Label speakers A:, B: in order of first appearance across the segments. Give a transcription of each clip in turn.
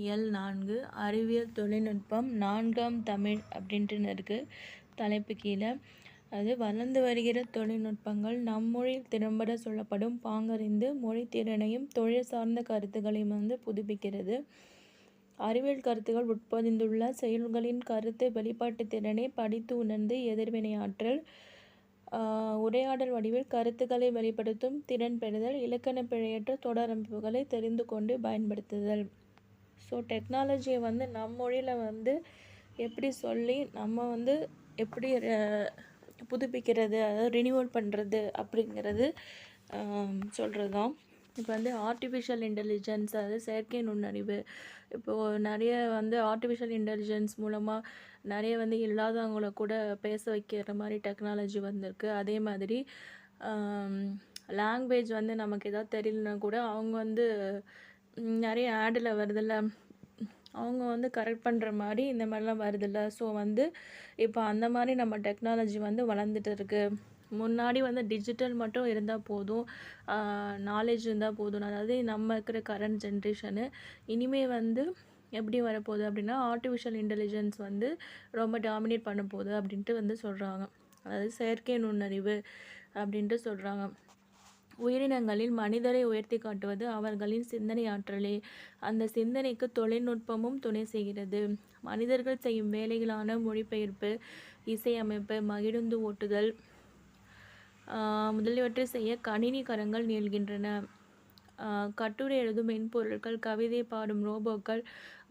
A: இயல் 4 அறிவியல் தொழில்நுட்பம் 4ஆம் தமிழ் அப்படின்ட்டுன்னு இருக்குது தலைப்பு கீழே. அது வளர்ந்து வருகிற தொழில்நுட்பங்கள் நம்மொழியில் திறம்பட சொல்லப்படும் பாங்கறிந்து மொழி திறனையும் தொழில் சார்ந்த கருத்துக்களையும் புதுப்பிக்கிறது. அறிவியல் கருத்துக்கள் உட்பொதிந்துள்ள செயல்களின் கருத்து வெளிப்பாட்டு திறனை படித்து உணர்ந்து எதிர்வினையாற்றல், உரையாடல் வடிவில் கருத்துக்களை வெளிப்படுத்தும் திறன் பெறுதல், இலக்கண பிழையற்ற தொடரமைப்புகளை தெரிந்து கொண்டு பயன்படுத்துதல். ஸோ டெக்னாலஜியை நம்ம மொழியில் எப்படி சொல்லி நம்ம எப்படி புதுப்பிக்கிறது, அதாவது ரினியூவல் பண்ணுறது அப்படிங்கிறது சொல்கிறது தான். இப்போ ஆர்டிஃபிஷியல் இன்டெலிஜென்ஸ், அதாவது செயற்கை நுண்ணறிவு. இப்போது நிறைய ஆர்டிஃபிஷியல் இன்டெலிஜென்ஸ் மூலமாக நிறைய இல்லாதவங்கள கூட பேச வைக்கிற மாதிரி டெக்னாலஜி வந்திருக்கு. அதே மாதிரி லாங்குவேஜ் நமக்கு எதாவது தெரியலனா கூட அவங்க நிறைய ஆடில் வருதில்ல, அவங்க கரெக்ட் பண்ணுற மாதிரி இந்த மாதிரிலாம் வருதில்ல. ஸோ இப்போ அந்த மாதிரி நம்ம டெக்னாலஜி வளர்ந்துட்டு இருக்குது. முன்னாடி டிஜிட்டல் மட்டும் இருந்தால் போதும், நாலேஜ் இருந்தால் போதும். அதாவது நம்ம இருக்கிற கரண்ட் ஜென்ரேஷனு இனிமேல் எப்படி வரப்போகுது அப்படின்னா ஆர்டிஃபிஷியல் இன்டெலிஜென்ஸ் ரொம்ப டாமினேட் பண்ண போகுது அப்படின்ட்டு சொல்கிறாங்க. அதாவது செயற்கை நுண்ணறிவு அப்படின்ட்டு சொல்கிறாங்க. உயிரினங்களில் மனிதரை உயர்த்தி காட்டுவது அவர்களின் சிந்தனை ஆற்றலே. அந்த சிந்தனைக்கு தொழில்நுட்பமும் துணை செய்கிறது. மனிதர்கள் செய்யும் வேலைகளான மொழிபெயர்ப்பு, இசையமைப்பு, மகிழுந்து ஓட்டுதல் முதலியவற்றை செய்ய கணினி கரங்கள் நீள்கின்றன. கட்டுரை எழுதும் மென்பொருட்கள், கவிதை பாடும் ரோபோக்கள்,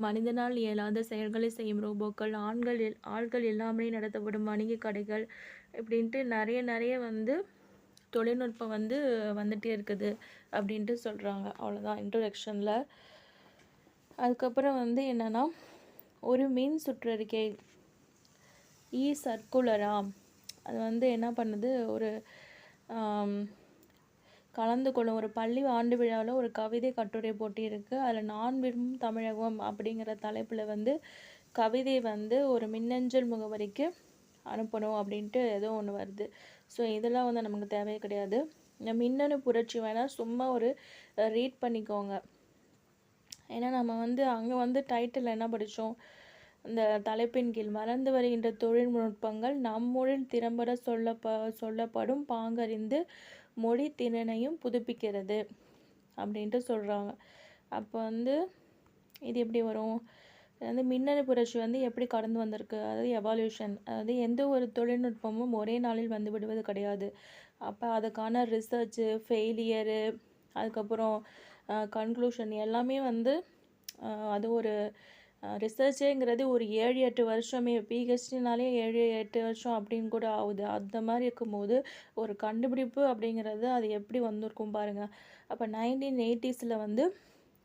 A: மனிதனால் இயலாத செயல்களை செய்யும் ரோபோக்கள், ஆள்கள் இல்லாமலே நடத்தப்படும் வணிக கடைகள் இப்படின்ட்டு நிறைய தொழில்நுட்பம் வந்துகிட்டே இருக்குது அப்படின்ட்டு சொல்கிறாங்க. அவ்வளோதான் இன்ட்ரோடக்ஷனில். அதுக்கப்புறம் என்னென்னா, ஒரு மின் சுற்றறிக்கை சர்க்குலரா அது என்ன பண்ணுது, ஒரு கலந்து கொள்ளும் ஒரு பள்ளி ஆண்டு விழாவில் ஒரு கவிதை கட்டுரை போட்டி இருக்குது. அதில் நான் விரும்பும் தமிழகம் அப்படிங்கிற தலைப்பில் கவிதை ஒரு மின்னஞ்சல் முகவரிக்கு அனுப்பணும் அப்படின்ட்டு ஏதோ ஒன்று வருது. ஸோ இதெல்லாம் நமக்கு தேவையே கிடையாது. இந்த மின்னணு புரட்சி வேணால் சும்மா ஒரு ரீட் பண்ணிக்கோங்க. ஏன்னா நம்ம அங்கே டைட்டில் என்ன படித்தோம், இந்த தலைப்பின் கீழ் வளர்ந்து வருகின்ற தொழில்நுட்பங்கள் நம்மொழில் திறம்பட சொல்லப்படும் பாங்கறிந்து மொழி திறனையும் புதுப்பிக்கிறது அப்படின்ட்டு சொல்கிறாங்க. அப்போ இது எப்படி வரும், மின்னணு புரட்சி எப்படி கடந்து வந்திருக்கு, அதாவது எவால்யூஷன். அதாவது எந்த ஒரு தொழில்நுட்பமும் ஒரே நாளில் விடுவது கிடையாது. அப்போ அதுக்கான ரிசர்ச்சு, ஃபெயிலியரு, அதுக்கப்புறம் கன்க்ளூஷன் எல்லாமே அது ஒரு ரிசர்ச்சேங்கிறது ஒரு 7-8 வருஷமே, பிஹெச்டினாலே 7-8 வருஷம் அப்படின்னு கூட ஆகுது. அந்த மாதிரி இருக்கும்போது ஒரு கண்டுபிடிப்பு அப்படிங்கிறது அது எப்படி வந்திருக்கும் பாருங்கள். அப்போ 1980s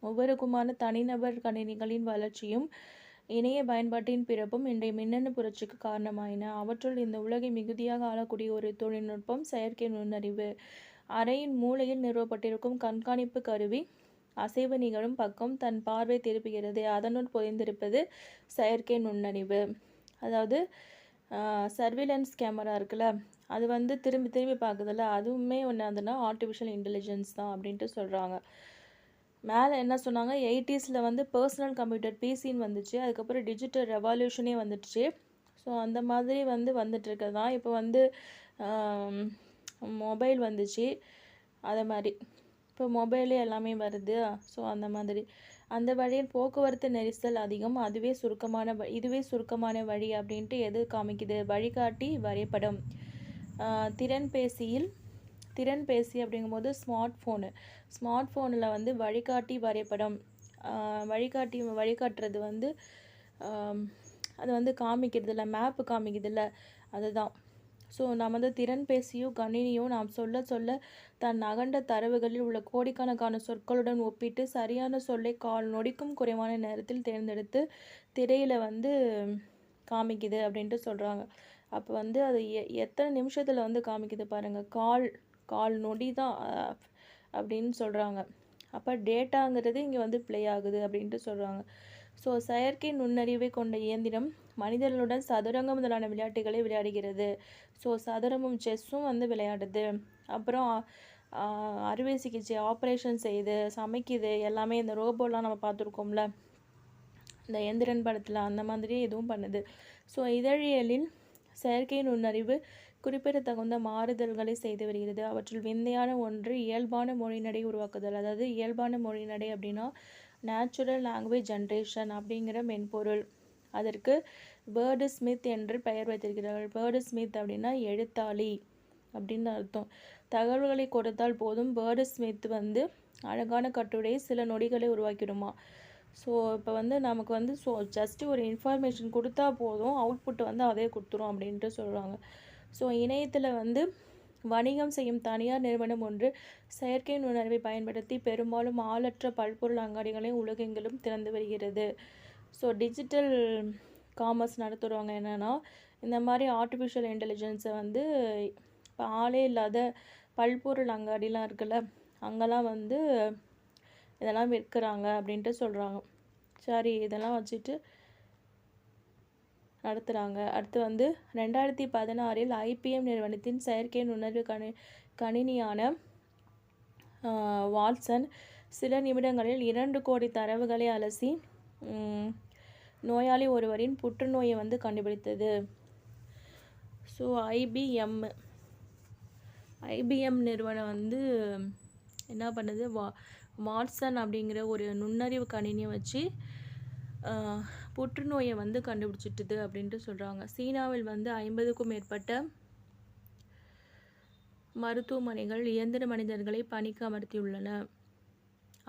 A: ஒவ்வொருக்குமான தனிநபர் கணினிகளின் வளர்ச்சியும் இணைய பயன்பாட்டின் பிறப்பும் இன்றைய மின்னணு புரட்சிக்கு காரணமாயின. அவற்றுள் இந்த உலகை மிகுதியாக ஆளக்கூடிய ஒரு தொழில்நுட்பம் செயற்கை நுண்ணறிவு. அறையின் மூலையில் நிறுவப்பட்டிருக்கும் கண்காணிப்பு கருவி அசைவு நிகழும் பக்கம் தன் பார்வை திருப்புகிறது. அதனுள் பொதிந்திருப்பது செயற்கை நுண்ணறிவு. அதாவது சர்விலன்ஸ் கேமரா இருக்குல்ல, அது திரும்பி திரும்பி பார்க்குதில்ல, அதுவுமே ஒன்று ஆர்டிஃபிஷியல் இன்டெலிஜென்ஸ் தான் அப்படின்ட்டு சொல்கிறாங்க. மேலே என்ன சொன்னாங்க, 80s பர்சனல் கம்ப்யூட்டர் பிசின்னு வந்துச்சு. அதுக்கப்புறம் டிஜிட்டல் ரெவல்யூஷனே வந்துடுச்சு. ஸோ அந்த மாதிரி வந்துட்டுருக்கிறது தான். இப்போ மொபைல் வந்துச்சு. அதை மாதிரி இப்போ மொபைலே எல்லாமே வருது. ஸோ அந்த மாதிரி அந்த வழியில் போக்குவரத்து நெரிசல் அதிகம், இதுவே சுருக்கமான வழி அப்படின்ட்டு எது காமிக்குது, வழிகாட்டி வரைபடம். திறன்பேசி அப்படிங்கும்போது ஸ்மார்ட் ஃபோனில் வழிகாட்டி வரைபடம், வழிகாட்டுறது அது காமிக்கிறது இல்லை, மேப்பு காமிக்கிறது இல்லை, அதுதான். ஸோ நமது திறன்பேசியும் கணினியும் நாம் சொல்ல தன் அகண்ட தரவுகளில் உள்ள கோடிக்கணக்கான சொற்களுடன் ஒப்பிட்டு சரியான சொல்லை கால் நொடிக்கும் குறைவான நேரத்தில் தேர்ந்தெடுத்து திரையில் காமிக்குது அப்படின்ட்டு சொல்கிறாங்க. அப்போ அது எத்தனை நிமிஷத்தில் காமிக்குது பாருங்கள், கால் நொடி தான் அப்படின்னு சொல்கிறாங்க. அப்போ டேட்டாங்கிறது இங்கே ப்ளே ஆகுது அப்படின்ட்டு சொல்கிறாங்க. ஸோ செயற்கை நுண்ணறிவை கொண்ட இயந்திரம் மனிதர்களுடன் சதுரங்கம் முதலான விளையாட்டுகளை விளையாடுகிறது. ஸோ சதுரமும் செஸ்ஸும் விளையாடுது. அப்புறம் அறுவை சிகிச்சை ஆப்ரேஷன் செய்யுது, சமைக்குது, எல்லாமே இந்த ரோபோலாம் நம்ம பார்த்துருக்கோம்ல, இந்த எந்திரன் படத்தில் அந்த மாதிரி எதுவும் பண்ணுது. ஸோ இதழியலில் செயற்கை நுண்ணறிவு குறிப்பிடத்தகுந்த மாறுதல்களை செய்து வருகிறது. அவற்றில் விந்தையான ஒன்று இயல்பான மொழிநடை உருவாக்குதல். அதாவது இயல்பான மொழிநடை அப்படின்னா நேச்சுரல் லாங்குவேஜ் ஜென்ரேஷன் அப்படிங்கிற மென்பொருள். அதற்கு வேர்டு ஸ்மித் என்று பெயர் வைத்திருக்கிறார்கள். வேர்டு ஸ்மித் அப்படின்னா எழுத்தாளி அப்படின்னு அர்த்தம். தகவல்களை கொடுத்தால் போதும் வேர்டு ஸ்மித் வந்து அழகான கட்டுரை சில நொடிகளை உருவாக்கிடுமா. ஸோ இப்போ வந்து நமக்கு வந்து ஜஸ்ட்டு ஒரு இன்ஃபர்மேஷன் கொடுத்தா போதும், அவுட்புட் வந்து அதே கொடுத்துரும் அப்படின்ட்டு சொல்கிறாங்க. ஸோ இணையத்தில் வந்து வணிகம் செய்யும் தனியார் நிறுவனம் ஒன்று செயற்கை நுண்ணறிவை பயன்படுத்தி பெரும்பாலும் ஆளற்ற பல்பொருள் அங்காடிகளை உலகெங்கிலும் திறந்து வருகிறது. ஸோ டிஜிட்டல் காமர்ஸ் நடத்துகிறவங்க என்னென்னா இந்த மாதிரி ஆர்டிஃபிஷியல் இன்டெலிஜென்ஸை வந்து இப்போ ஆளே இல்லாத பல்பொருள் அங்காடிலாம் இருக்குல்ல, அங்கெல்லாம் வந்து இதெல்லாம் விற்கிறாங்க அப்படின்ட்டு சொல்கிறாங்க. சரி, இதெல்லாம் வச்சுட்டு நடத்துகிறாங்க. அடுத்து வந்து 2016 IBM நிறுவனத்தின் செயற்கை நுண்ணறிவு கணினியான வாட்சன் சில நிமிடங்களில் 2 கோடி தரவுகளை அலசி நோயாளி ஒருவரின் புற்றுநோயை வந்து கண்டுபிடித்தது. ஸோ ஐபிஎம் நிறுவனம் வந்து என்ன பண்ணுது, வாட்சன் அப்படிங்கிற ஒரு நுண்ணறிவு கணினியை வச்சு புற்றுநோயை வந்து கண்டுபிடிச்சிட்டுது அப்படின்ட்டு சொல்கிறாங்க. சீனாவில் வந்து 50க்கும் மேற்பட்ட மருத்துவமனைகள் இயந்திர மனிதர்களை பணிக்கு அமர்த்தியுள்ளன.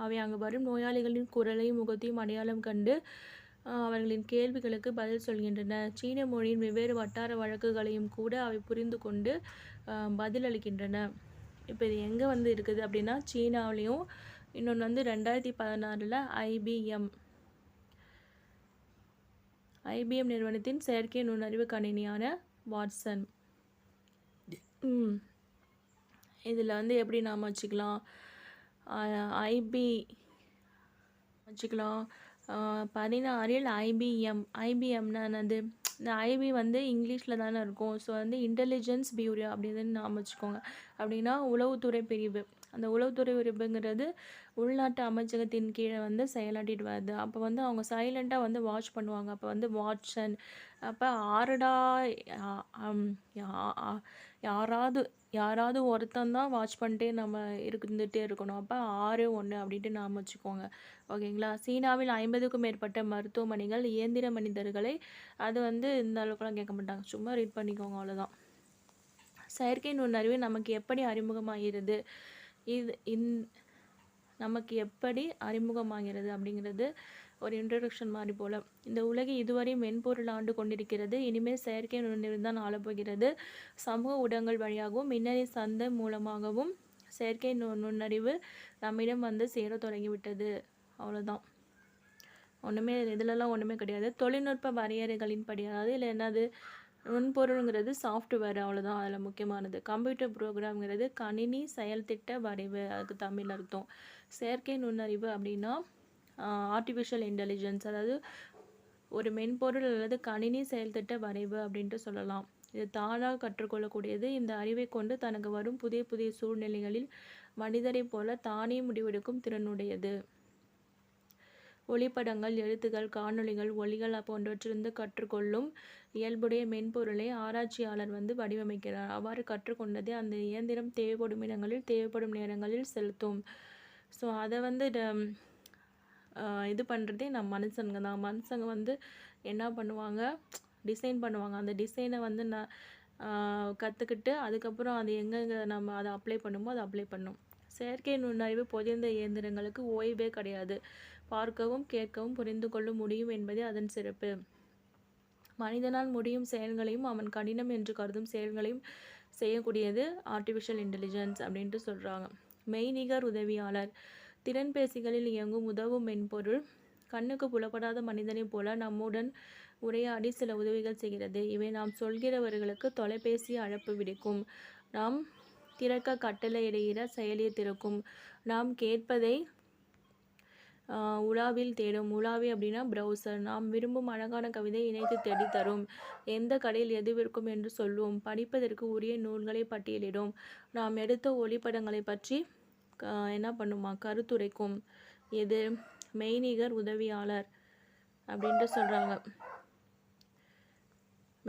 A: அவை அங்கு வரும் நோயாளிகளின் குரலையும் முகத்தையும் அடையாளம் கண்டு அவர்களின் கேள்விகளுக்கு பதில் சொல்கின்றன. சீன மொழியின் வெவ்வேறு வட்டார வழக்குகளையும் கூட அவை புரிந்து கொண்டு பதிலளிக்கின்றன. இப்போ இது எங்கே வந்து இருக்குது அப்படின்னா சீனாவிலையும், இன்னொன்று வந்து 2016 ஐபிஎம் நிறுவனத்தின் செயற்கை நுண்ணறிவு கணினியான வாட்சன். இதில் வந்து எப்படி நாம் வச்சுக்கலாம், வச்சுக்கலாம் 16 ஐபிஎம்னா என்னது, இந்த ஐபி வந்து இங்கிலீஷில் தானே இருக்கும். ஸோ வந்து இன்டெலிஜென்ஸ் பியூரோ அப்படின்னு நாம் வச்சுக்கோங்க. அப்படின்னா உளவுத்துறை பிரிவு. அந்த உளவுத்துறை பிரிவுங்கிறது உள்நாட்டு அமைச்சகத்தின் கீழே வந்து செயலாட்டிட்டு வருது. அப்போ வந்து அவங்க சைலண்ட்டாக வந்து வாட்ச் பண்ணுவாங்க. அப்போ வந்து வாட்சன். அப்போ யாராவது ஒருத்தந்தான் வாட்ச் பண்ணிட்டே நம்ம இருந்துகிட்டே இருக்கணும். அப்போ 6-1 அப்படின்ட்டு நாம் வச்சுக்கோங்க. ஓகேங்களா. சீனாவில் 50க்கும் மேற்பட்ட மருத்துவமனைகள் இயந்திர மனிதர்களை, அது வந்து இந்த அளவுக்குலாம் கேட்க மாட்டாங்க, சும்மா ரீட் பண்ணிக்கோங்க, அவ்வளோதான். செயற்கை நுண்ணறிவு நமக்கு எப்படி அறிமுகமாகிறது, நமக்கு எப்படி அறிமுகமாகிறது அப்படிங்கிறது ஒரு இன்ட்ரடக்ஷன் மாதிரி போல். இந்த உலகை இதுவரை மென்பொருள் ஆண்டு கொண்டிருக்கிறது. இனிமேல் செயற்கை நுண்ணறிவு தான் ஆளப்போகிறது. சமூக ஊடகங்கள் வழியாகவும் மின்னணு சந்தை மூலமாகவும் செயற்கை நுண்ணறிவு நம்மிடம் வந்து சேர தொடங்கிவிட்டது. அவ்வளோதான், ஒன்றுமே இதிலெல்லாம் ஒன்றுமே கிடையாது. தொழில்நுட்ப வரையறைகளின்படி, அதாவது இல்லை என்னது நுண்பொருளுங்கிறது சாஃப்ட்வேர், அவ்வளோதான் அதில் முக்கியமானது. கம்ப்யூட்டர் ப்ரோக்ராம்ங்கிறது கணினி செயல்திட்ட வரைவு, அதுக்கு தமிழ் அர்த்தம். செயற்கை நுண்ணறிவு அப்படின்னா ஆர்டிஃபிஷியல் இன்டெலிஜென்ஸ், அதாவது ஒரு மென்பொருள் அல்லது கணினி செயல்திட்ட வரைவு அப்படின்ட்டு சொல்லலாம். இது தானாக கற்றுக்கொள்ளக்கூடியது. இந்த அறிவை கொண்டு தனக்கு வரும் புதிய புதிய சூழ்நிலைகளில் மனிதரை போல தானே முடிவெடுக்கும் திறனுடையது. ஒளிப்படங்கள், எழுத்துக்கள், காணொளிகள், ஒலிகள் போன்றவற்றிலிருந்து கற்றுக்கொள்ளும் இயல்புடைய மென்பொருளை ஆராய்ச்சியாளர் வந்து வடிவமைக்கிறார். அவ்வாறு கற்றுக்கொண்டதை அந்த இயந்திரம் தேவைப்படும் இடங்களில் தேவைப்படும் நேரங்களில் செலுத்தும். ஸோ அதை வந்து இது பண்ணுறதே மனுஷங்க தான். மனுஷங்க வந்து என்ன பண்ணுவாங்க, டிசைன் பண்ணுவாங்க. அந்த டிசைனை வந்து கற்றுக்கிட்டு அதுக்கப்புறம் அது எங்கெங்கே நம்ம அதை அப்ளை பண்ணுமோ அதை அப்ளை பண்ணும். செயற்கை நுண்ணறிவு பொதிந்த இயந்திரங்களுக்கு ஓய்வே கிடையாது. பார்க்கவும் கேட்கவும் புரிந்து கொள்ள முடியும் என்பதே அதன் சிறப்பு. மனிதனால் முடியும் செயல்களையும் அவன் கடினம் என்று கருதும் செயல்களையும் செய்யக்கூடியது ஆர்டிஃபிஷியல் இன்டெலிஜென்ஸ் அப்படின்ட்டு சொல்கிறாங்க. மெய்நிகர் உதவியாளர். திறன்பேசிகளில் இயங்கும் உதவும் மென்பொருள் கண்ணுக்கு புலப்படாத மனிதனை போல நம்முடன் உரையாடி சில உதவிகள் செய்கிறது. இவை நாம் சொல்கிறவர்களுக்கு தொலைபேசி அழைப்பு விடுக்கும். நாம் திறக்க கட்டளையிடுகிற செயலியை திறக்கும். நாம் கேட்பதை உலாவில் தேடும். உலாவி அப்படின்னா ப்ரௌசர். நாம் விரும்பும் அழகான கவிதை இணைத்து தேடி தரும். எந்த கடையில் எது விற்கும் என்று சொல்வோம். படிப்பதற்கு உரிய நூல்களை பட்டியலிடும். நாம் எடுத்த ஒளிப்படங்களை பற்றி என்ன பண்ணுமா, கருத்துரைக்கும். இது மெய்நிகர் உதவியாளர். அப்படின்ட்டு சொல்கிறாங்க.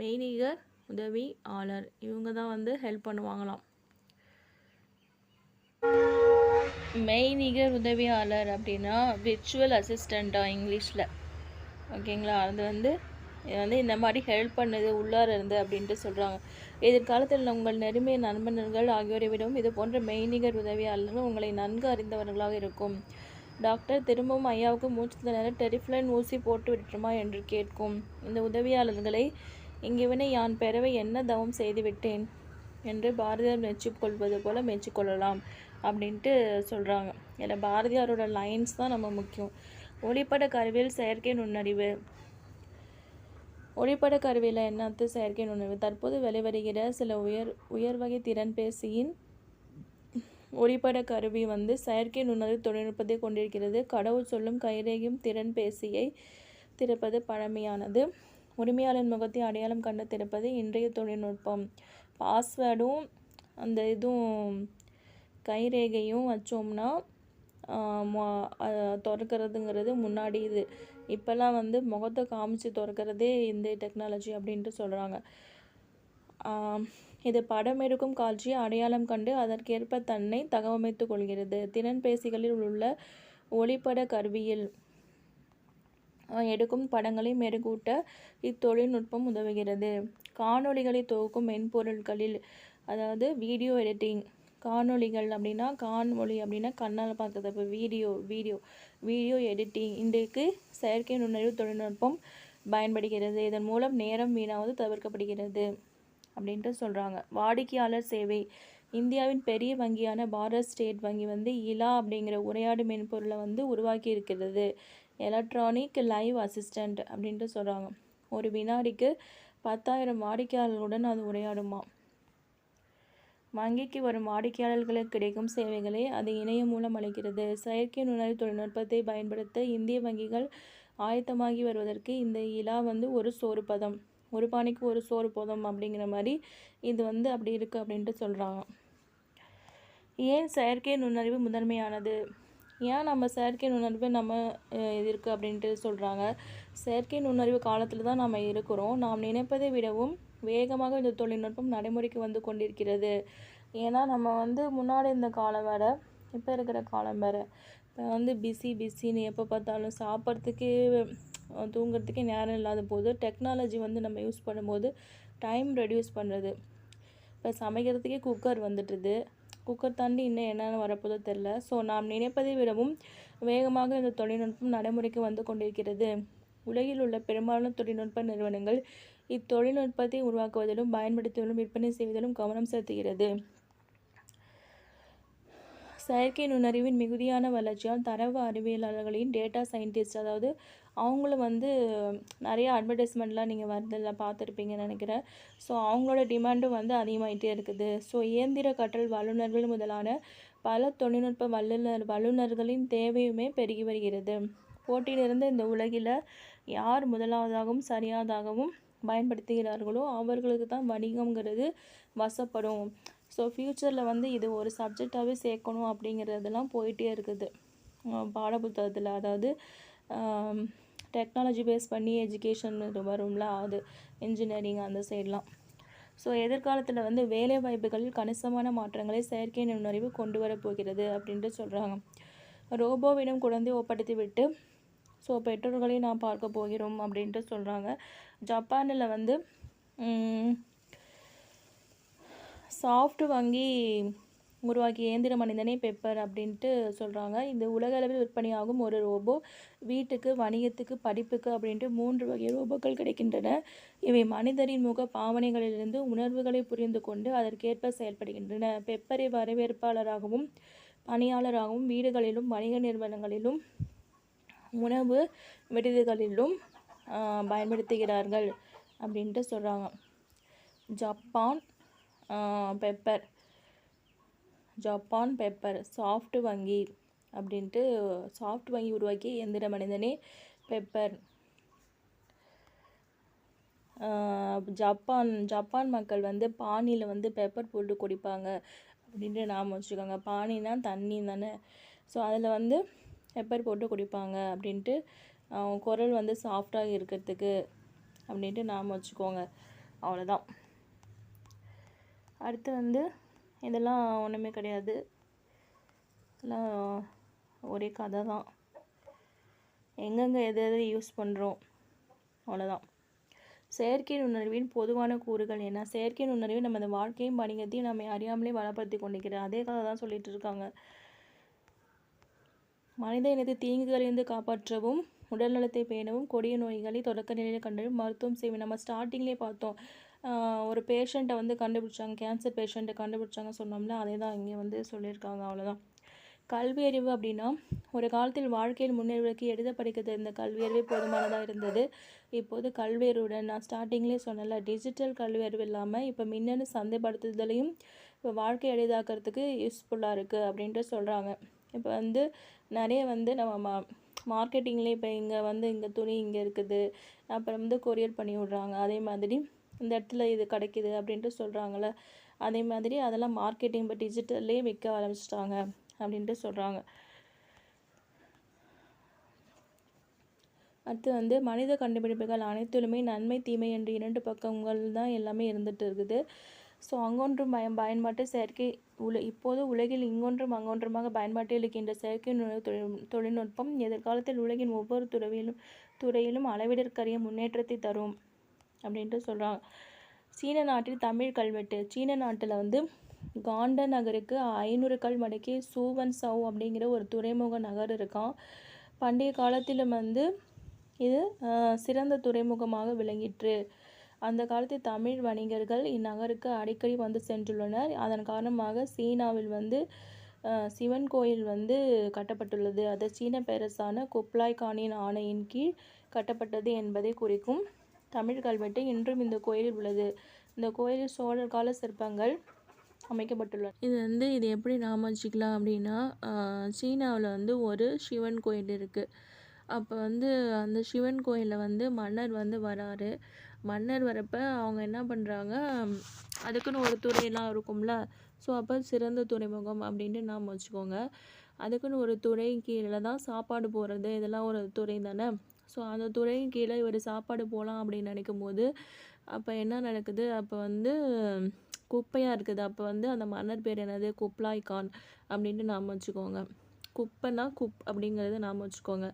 A: மெய்நிகர் உதவியாளர் இவங்க தான் வந்து ஹெல்ப் பண்ணுவாங்களாம். மெய்நிகர் உதவியாளர் அப்படின்னா விர்ச்சுவல் அசிஸ்டண்ட்டாக இங்கிலீஷில். ஓகேங்களா? அது வந்து இந்த மாதிரி ஹெல்ப் பண்ணுது உள்ளார இருந்து அப்படின்ட்டு சொல்கிறாங்க. எதிர்காலத்தில் உங்கள் நெருங்கிய நண்பர்கள் ஆகியோரை விடவும் இது போன்ற மெய்நிகர் உதவியாளர்கள் உங்களை நன்கு அறிந்தவர்களாக இருக்கும். டாக்டர் திரும்பவும் ஐயாவுக்கு மூச்சு திணற டெரிஃப்ளைன் ஊசி போட்டு விட்டுருமா என்று கேட்கும். இந்த உதவியாளர்களை இங்கிவனை யான் பெறவே என்ன தவம் செய்து விட்டேன் என்று பாரதியார் மெச்சிக்கொள்வது போல மெச்சிக்கொள்ளலாம் அப்படின்ட்டு சொல்கிறாங்க. இதில் பாரதியாரோட லைன்ஸ் தான் நம்ம முக்கியம். ஒளிப்பட கருவியில் செயற்கை நுண்ணறிவு. ஒளிப்பட கருவியில் என்னத்து செயற்கை நுண்ணறிவு? தற்போது வெளிவருகிற சில உயர்வகை திறன்பேசியின் ஒளிப்பட கருவி வந்து செயற்கை நுண்ணறிவு தொழில்நுட்பத்தை கொண்டிருக்கிறது. கடவுள் சொல்லும் கைரேகையும் திறன்பேசியை திறப்பது பழமையானது. உரிமையாளர் முகத்தை அடையாளம் கண்டு திறப்பது இன்றைய தொழில்நுட்பம். பாஸ்வேர்டும் அந்த இதுவும் கைரேகையும் வச்சோம்னா திறக்கிறதுங்கிறது முன்னாடி இது. இப்போல்லாம் வந்து முகத்தை காமிச்சு திறக்கிறதே இந்த டெக்னாலஜி அப்படின்ட்டு சொல்கிறாங்க. இது படம் எடுக்கும் காட்சியை அடையாளம் கண்டு அதற்கேற்ப தன்னை தகவமைத்து கொள்கிறது. திறன்பேசிகளில் உள்ள ஒளிப்பட கருவியில் எடுக்கும் படங்களை மெருகூட்ட இத்தொழில்நுட்பம் உதவுகிறது. காணொளிகளை தொகுக்கும் மென்பொருட்களில், அதாவது வீடியோ எடிட்டிங், காணொளிகள் அப்படின்னா காணொளி அப்படின்னா கண்ணால் பார்க்குறது, இப்போ வீடியோ எடிட்டிங் இன்றைக்கு செயற்கை நுண்ணறிவு தொழில்நுட்பம் பயன்படுகிறது. இதன் மூலம் நேரம் வீணாவது தவிர்க்கப்படுகிறது அப்படின்ட்டு சொல்கிறாங்க. வாடிக்கையாளர் சேவை. இந்தியாவின் பெரிய வங்கியான பாரத் ஸ்டேட் வங்கி வந்து இலா அப்படிங்கிற உரையாடு மென்பொருளை வந்து உருவாக்கி இருக்கிறது. எலக்ட்ரானிக் லைவ் அசிஸ்டண்ட் அப்படின்ட்டு சொல்கிறாங்க. ஒரு வினாடிக்கு 10,000 வாடிக்கையாளர்களுடன் அது உரையாடுமா. வங்கிக்கு வரும் வாடிக்கையாளர்களுக்கு கிடைக்கும் சேவைகளை அது இணையம் மூலம் அளிக்கிறது. செயற்கை நுண்ணறிவு தொழில்நுட்பத்தை பயன்படுத்த இந்திய வங்கிகள் ஆயத்தமாகி வருவதற்கு இந்த இலா வந்து ஒரு சோறு பதம், ஒரு பானைக்கு ஒரு சோறு போதும் அப்படிங்கிற மாதிரி இது வந்து அப்படி இருக்குது அப்படின்ட்டு சொல்கிறாங்க. ஏன் செயற்கை நுண்ணறிவு முதன்மையானது? ஏன் நம்ம செயற்கை நுண்ணறிவு இது இருக்குது அப்படின்ட்டு சொல்கிறாங்க. செயற்கை நுண்ணறிவு காலத்தில் தான் நம்ம இருக்கிறோம். நாம் நினைப்பதை விடவும் வேகமாக இந்த தொழில்நுட்பம் நடைமுறைக்கு வந்து கொண்டிருக்கிறது. ஏன்னா நம்ம வந்து முன்னாடி இந்த காலம் வேறு, இப்போ இருக்கிற காலம் வேறு. இப்போ வந்து பிஸின்னு எப்போ பார்த்தாலும் சாப்பிட்றதுக்கே தூங்குறதுக்கே நேரம் இல்லாத போது டெக்னாலஜி வந்து நம்ம யூஸ் பண்ணும்போது டைம் ரெடியூஸ் பண்ணுறது. இப்போ சமைக்கிறதுக்கே குக்கர் வந்துட்டுது. குக்கர் தாண்டி இன்னும் என்னென்ன வரப்போதோ தெரில. ஸோ நாம் நினைப்பதை விடவும் வேகமாக இந்த தொழில்நுட்பம் நடைமுறைக்கு வந்து கொண்டிருக்கிறது. உலகில் உள்ள பெரும்பாலான தொழில்நுட்ப நிறுவனங்கள் இத்தொழில்நுட்பத்தை உருவாக்குவதிலும் பயன்படுத்துவதிலும் விற்பனை செய்வதிலும் கவனம் செலுத்துகிறது. செயற்கை நுண்ணறிவின் மிகுதியான வளர்ச்சியால் தரவு அறிவியலாளர்களின் டேட்டா சயின்டிஸ்ட், அதாவது அவங்களும் வந்து நிறைய அட்வர்டைஸ்மெண்ட்லாம் நீங்கள் வரதெல்லாம் பார்த்துருப்பீங்கன்னு நினைக்கிறேன். ஸோ அவங்களோட டிமாண்டும் வந்து அதிகமாகிட்டே இருக்குது. ஸோ இயந்திர கற்றல் வல்லுநர்கள் முதலான பல தொழில்நுட்ப வல்லுநர்களின் தேவையுமே பெருகி வருகிறது. போட்டியிலிருந்து இந்த உலகில் யார் முதலாவதாகவும் சரியானதாகவும் பயன்படுத்துகிறார்களோ அவர்களுக்கு தான் வணிகங்கிறது வசப்படும். ஸோ ஃப்யூச்சரில் வந்து இது ஒரு சப்ஜெக்டாகவே சேர்க்கணும் அப்படிங்கிறதெல்லாம் போயிட்டே இருக்குது பாடப்புத்தகத்தில். அதாவது டெக்னாலஜி பேஸ் பண்ணி எஜுகேஷன் இது வரும்ல, அது இன்ஜினியரிங் அந்த சைட்லாம். ஸோ எதிர்காலத்தில் வந்து வேலை வாய்ப்புகளில் கணிசமான மாற்றங்களை செயற்கை நுண்ணறிவு கொண்டு வரப்போகிறது அப்படின்ட்டு சொல்கிறாங்க. ரோபோவிடம் குழந்தை ஒப்படைத்து விட்டு ஸோ பெற்றோர்களை நாம் பார்க்க போகிறோம் அப்படின்ட்டு சொல்கிறாங்க. ஜப்பானில் வந்து சாஃப்ட் வங்கி உருவாக்கிய இயந்திர மனிதனே பெப்பர் அப்படின்ட்டு சொல்கிறாங்க. இந்த உலகளவில் விற்பனையாகும் ஒரு ரோபோ. வீட்டுக்கு, வணிகத்துக்கு, படிப்புக்கு அப்படின்ட்டு 3 வகை ரோபோக்கள் கிடைக்கின்றன. இவை மனிதரின் முக பாவனைகளிலிருந்து உணர்வுகளை புரிந்து கொண்டு அதற்கேற்ப செயல்படுகின்றன. பெப்பரை வரவேற்பாளராகவும் பணியாளராகவும் வீடுகளிலும் வணிக நிறுவனங்களிலும் உணவு விடுதிகளிலும் பயன்படுத்துகிறார்கள் அப்படின்ட்டு சொல்கிறாங்க. ஜப்பான் பெப்பர் சாஃப்ட் வங்கி அப்படின்ட்டு சாஃப்ட் வங்கி உருவாக்கிய இயந்திர மனிதனே பெப்பர். ஜப்பான் மக்கள் வந்து பானியில் வந்து பெப்பர் போட்டு குடிப்பாங்க அப்படின்ட்டு நாம் வச்சுக்கோங்க. பானினா தண்ணி தானே. ஸோ அதில் வந்து பெப்பர் போட்டு குடிப்பாங்க அப்படின்ட்டு குரல் வந்து சாஃப்டாக இருக்கிறதுக்கு அப்படின்ட்டு நாம் வச்சுக்கோங்க. அவ்வளோதான். அடுத்து வந்து இதெல்லாம் ஒன்றுமே கிடையாது, இதெல்லாம் ஒரே கதை தான். எங்கெங்கே எது எது யூஸ் பண்ணுறோம் அவ்வளோதான். செயற்கை நுண்ணறிவின் பொதுவான கூறுகள் என்ன? செயற்கை நுண்ணறிவு நமது வாழ்க்கையும் வணிகத்தையும் நம்ம அறியாமலே வளப்படுத்தி கொண்டிருக்கிறோம். அதே கதை தான் சொல்லிட்டு இருக்காங்க. மனித இனத்தை தீங்குகளிலிருந்து காப்பாற்றவும் உடல்நலத்தை பேணவும் கொடிய நோய்களை தொடக்க நிலையில் கண்டறியும் மருத்துவம் செய்வோம். நம்ம ஸ்டார்டிங்லேயே பார்த்தோம், ஒரு பேஷண்ட்டை வந்து கண்டுபிடிச்சாங்க, கேன்சர் பேஷண்ட்டை கண்டுபிடிச்சாங்க சொன்னோம்ல, அதே தான் இங்கே வந்து சொல்லியிருக்காங்க. அவ்வளோதான். கல்வி அறிவு அப்படின்னா ஒரு காலத்தில் வாழ்க்கையில் முன்னேறுவதற்கு எழுத படிக்க தெரிந்த கல்வி அறிவே போதுமானதாக இருந்தது. இப்போது கல்வி அறிவுடன் நான் ஸ்டார்டிங்லேயே சொன்னல, டிஜிட்டல் கல்வி அறிவு இல்லாமல் இப்போ மின்னணு சந்தைப்படுத்துதலையும் இப்போ வாழ்க்கை எளிதாக்கிறதுக்கு யூஸ்ஃபுல்லாக இருக்குது அப்படின்ட்டு சொல்கிறாங்க. இப்போ வந்து நிறைய வந்து நம்ம மார்க்கெட்டிங்லேயே இப்போ இங்கே துணி இங்கே இருக்குது, அப்புறம் வந்து கொரியர் பண்ணி விட்றாங்க. அதே மாதிரி இந்த இடத்துல இது கிடைக்கிது அப்படின்ட்டு சொல்கிறாங்கள, அதே மாதிரி அதெல்லாம் மார்க்கெட்டிங் இப்போ டிஜிட்டல்லே விற்க ஆரம்பிச்சிட்டாங்க அப்படின்ட்டு சொல்கிறாங்க. அடுத்து வந்து மனித கண்டுபிடிப்புகள் அனைத்திலுமே நன்மை தீமை என்று 2 பக்கங்கள் தான் எல்லாமே இருந்துகிட்டு இருக்குது. ஸோ அங்கொன்றும் பயன்பாட்டு செயற்கை இப்போது உலகில் இங்கொன்றும் அங்கொன்றுமாக பயன்பாட்டில் இருக்கின்ற செயற்கை தொழில்நுட்பம் எதிர்காலத்தில் உலகின் ஒவ்வொரு துறையிலும் அளவிடற்கரிய முன்னேற்றத்தை தரும் அப்படின்ட்டு சொல்கிறாங்க. சீன நாட்டில் தமிழ் கல்வெட்டு. சீன நாட்டில் வந்து காண்ட நகருக்கு 500 கல் மடக்கி சூவன் சவ் அப்படிங்கிற ஒரு துறைமுக நகர் இருக்கான். பண்டைய காலத்திலும் வந்து இது சிறந்த துறைமுகமாக விளங்கிற்று. அந்த காலத்தில் தமிழ் வணிகர்கள் இந்நகருக்கு அடிக்கடி வந்து சென்றுள்ளனர். அதன் காரணமாக சீனாவில் வந்து சிவன் கோயில் வந்து கட்டப்பட்டுள்ளது. அது சீன பேரரசான குப்லாய் கானின் ஆணையின் கீழ் கட்டப்பட்டது என்பதை குறிக்கும் தமிழ் கல்வெட்டு இன்றும் இந்த கோயிலில் உள்ளது. இந்த கோயிலில் சோழர் கால சிற்பங்கள் அமைக்கப்பட்டுள்ளன. இது எப்படி நாம வச்சுக்கலாம் அப்படின்னா, சீனாவில் வந்து ஒரு சிவன் கோயில் இருக்குது. அப்போ வந்து அந்த சிவன் கோயிலில் வந்து மன்னர் வந்து வராரு. மன்னர் வரப்போ அவங்க என்ன பண்ணுறாங்க, அதுக்குன்னு ஒரு துறையெல்லாம் இருக்கும்ல. ஸோ அப்போ சிறந்த துறைமுகம் அப்படின்ட்டு நாம் வச்சுக்கோங்க. அதுக்குன்னு ஒரு துறை கீழே தான் சாப்பாடு போடுறது, இதெல்லாம் ஒரு துறை தானே. ஸோ அந்த துறையின் கீழே இவர் சாப்பாடு போகலாம் அப்படின்னு நினைக்கும் போது அப்போ என்ன நடக்குது, அப்போ வந்து குப்பையாக இருக்குது. அப்போ வந்து அந்த மன்னர் பேர் என்னது, குப்லாய் கான் அப்படின்ட்டு நாம் வச்சுக்கோங்க. குப்பைனா அப்படிங்கிறது நாம் வச்சுக்கோங்க.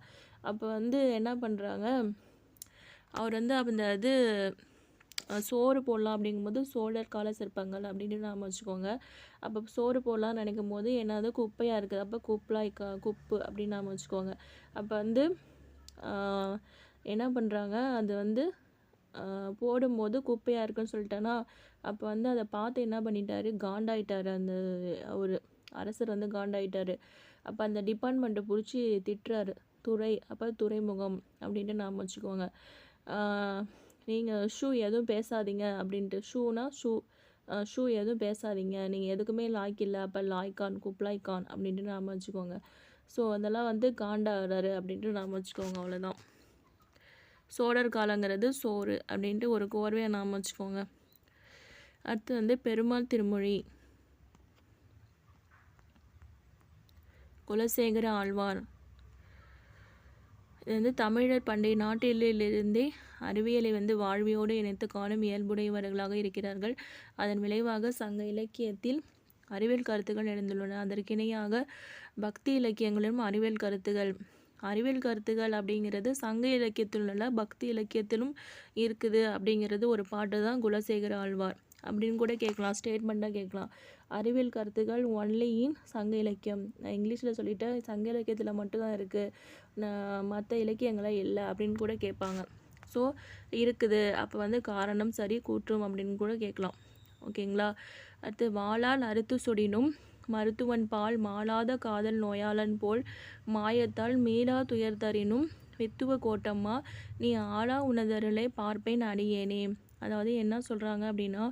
A: அப்போ வந்து என்ன பண்ணுறாங்க, அவர் வந்து அந்த இது சோறு போடலாம் அப்படிங்கும்போது சோழர் கால சிற்பங்கள் அப்படின்னு நாம் வச்சுக்கோங்க. அப்போ சோறு போடலான்னு நினைக்கும் போது என்னது குப்பையாக இருக்குது. அப்போ குப்லாய் குப்பு அப்படின்னு நாம் வச்சுக்கோங்க. அப்போ வந்து என்ன பண்ணுறாங்க, அது வந்து போடும்போது குப்பையாக இருக்குன்னு சொல்லிட்டேன்னா, அப்போ வந்து அதை பார்த்து என்ன பண்ணிட்டாரு, காண்டாயிட்டார். அந்த ஒரு அரசர் வந்து காண்டாயிட்டார். அப்போ அந்த டிபார்ட்மெண்ட்டை பிடிச்சி திட்டுறாரு. துறை அப்போ துறைமுகம் அப்படின்ட்டு நாம் வச்சுக்கோங்க. நீங்கள் ஷூ எதுவும் பேசாதீங்க அப்படின்ட்டு, ஷூ எதுவும் பேசாதீங்க, நீங்கள் எதுக்குமே லாய்க்கு இல்லை, அப்போ லாய்கான் குப்லாய்கான் அப்படின்ட்டு நாம் வச்சுக்கோங்க. ஸோ அதெல்லாம் வந்து காண்டாகிறாரு அப்படின்ட்டு நாம் வச்சுக்கோங்க. அவ்வளோதான். சோழர் காலங்கிறது சோறு அப்படின்ட்டு ஒரு கோர்வையை நாம் வச்சுக்கோங்க. அடுத்து வந்து பெருமாள் திருமொழி. குலசேகர ஆழ்வார். இது வந்து தமிழர் பண்டைய நாட்டிலிருந்தே அறிவியலை வந்து வாழ்வியோடு இணைத்து காணும் இயல்புடையவர்களாக இருக்கிறார்கள். அதன் விளைவாக சங்க இலக்கியத்தில் அறிவியல் கருத்துக்கள் எழுந்துள்ளன. அதற்கிணையாக பக்தி இலக்கியங்களிலும் அறிவியல் கருத்துக்கள் அப்படிங்கிறது சங்க இலக்கியத்தில் உள்ள பக்தி இலக்கியத்திலும் இருக்குது அப்படிங்கிறது ஒரு பாட்டு தான் குலசேகர ஆழ்வார் அப்படின்னு கூட கேட்கலாம், ஸ்டேட்மெண்ட்டாக கேட்கலாம். அறிவியல் கருத்துக்கள் ஒன்லி இன் சங்க இலக்கியம். நான் இங்கிலீஷில் சொல்லிவிட்டேன், சங்க இலக்கியத்தில் மட்டும்தான் இருக்குது, மற்ற இலக்கியங்களே இல்லை அப்படின்னு கூட கேட்பாங்க. ஸோ இருக்குது, அப்போ வந்து காரணம் சரி கூற்றும் அப்படின்னு கூட கேட்கலாம். ஓகேங்களா. அடுத்து வாளால் அறுத்து சொடினும் மருத்துவன் பால் மாளாத காதல் நோயாளன் போல் மாயத்தால் மீளா துயர்தரினும் வித்துவ கோட்டம்மா நீ ஆளா உணதருளை பார்ப்பேன் அடியேனே. அதாவது என்ன சொல்கிறாங்க அப்படின்னா,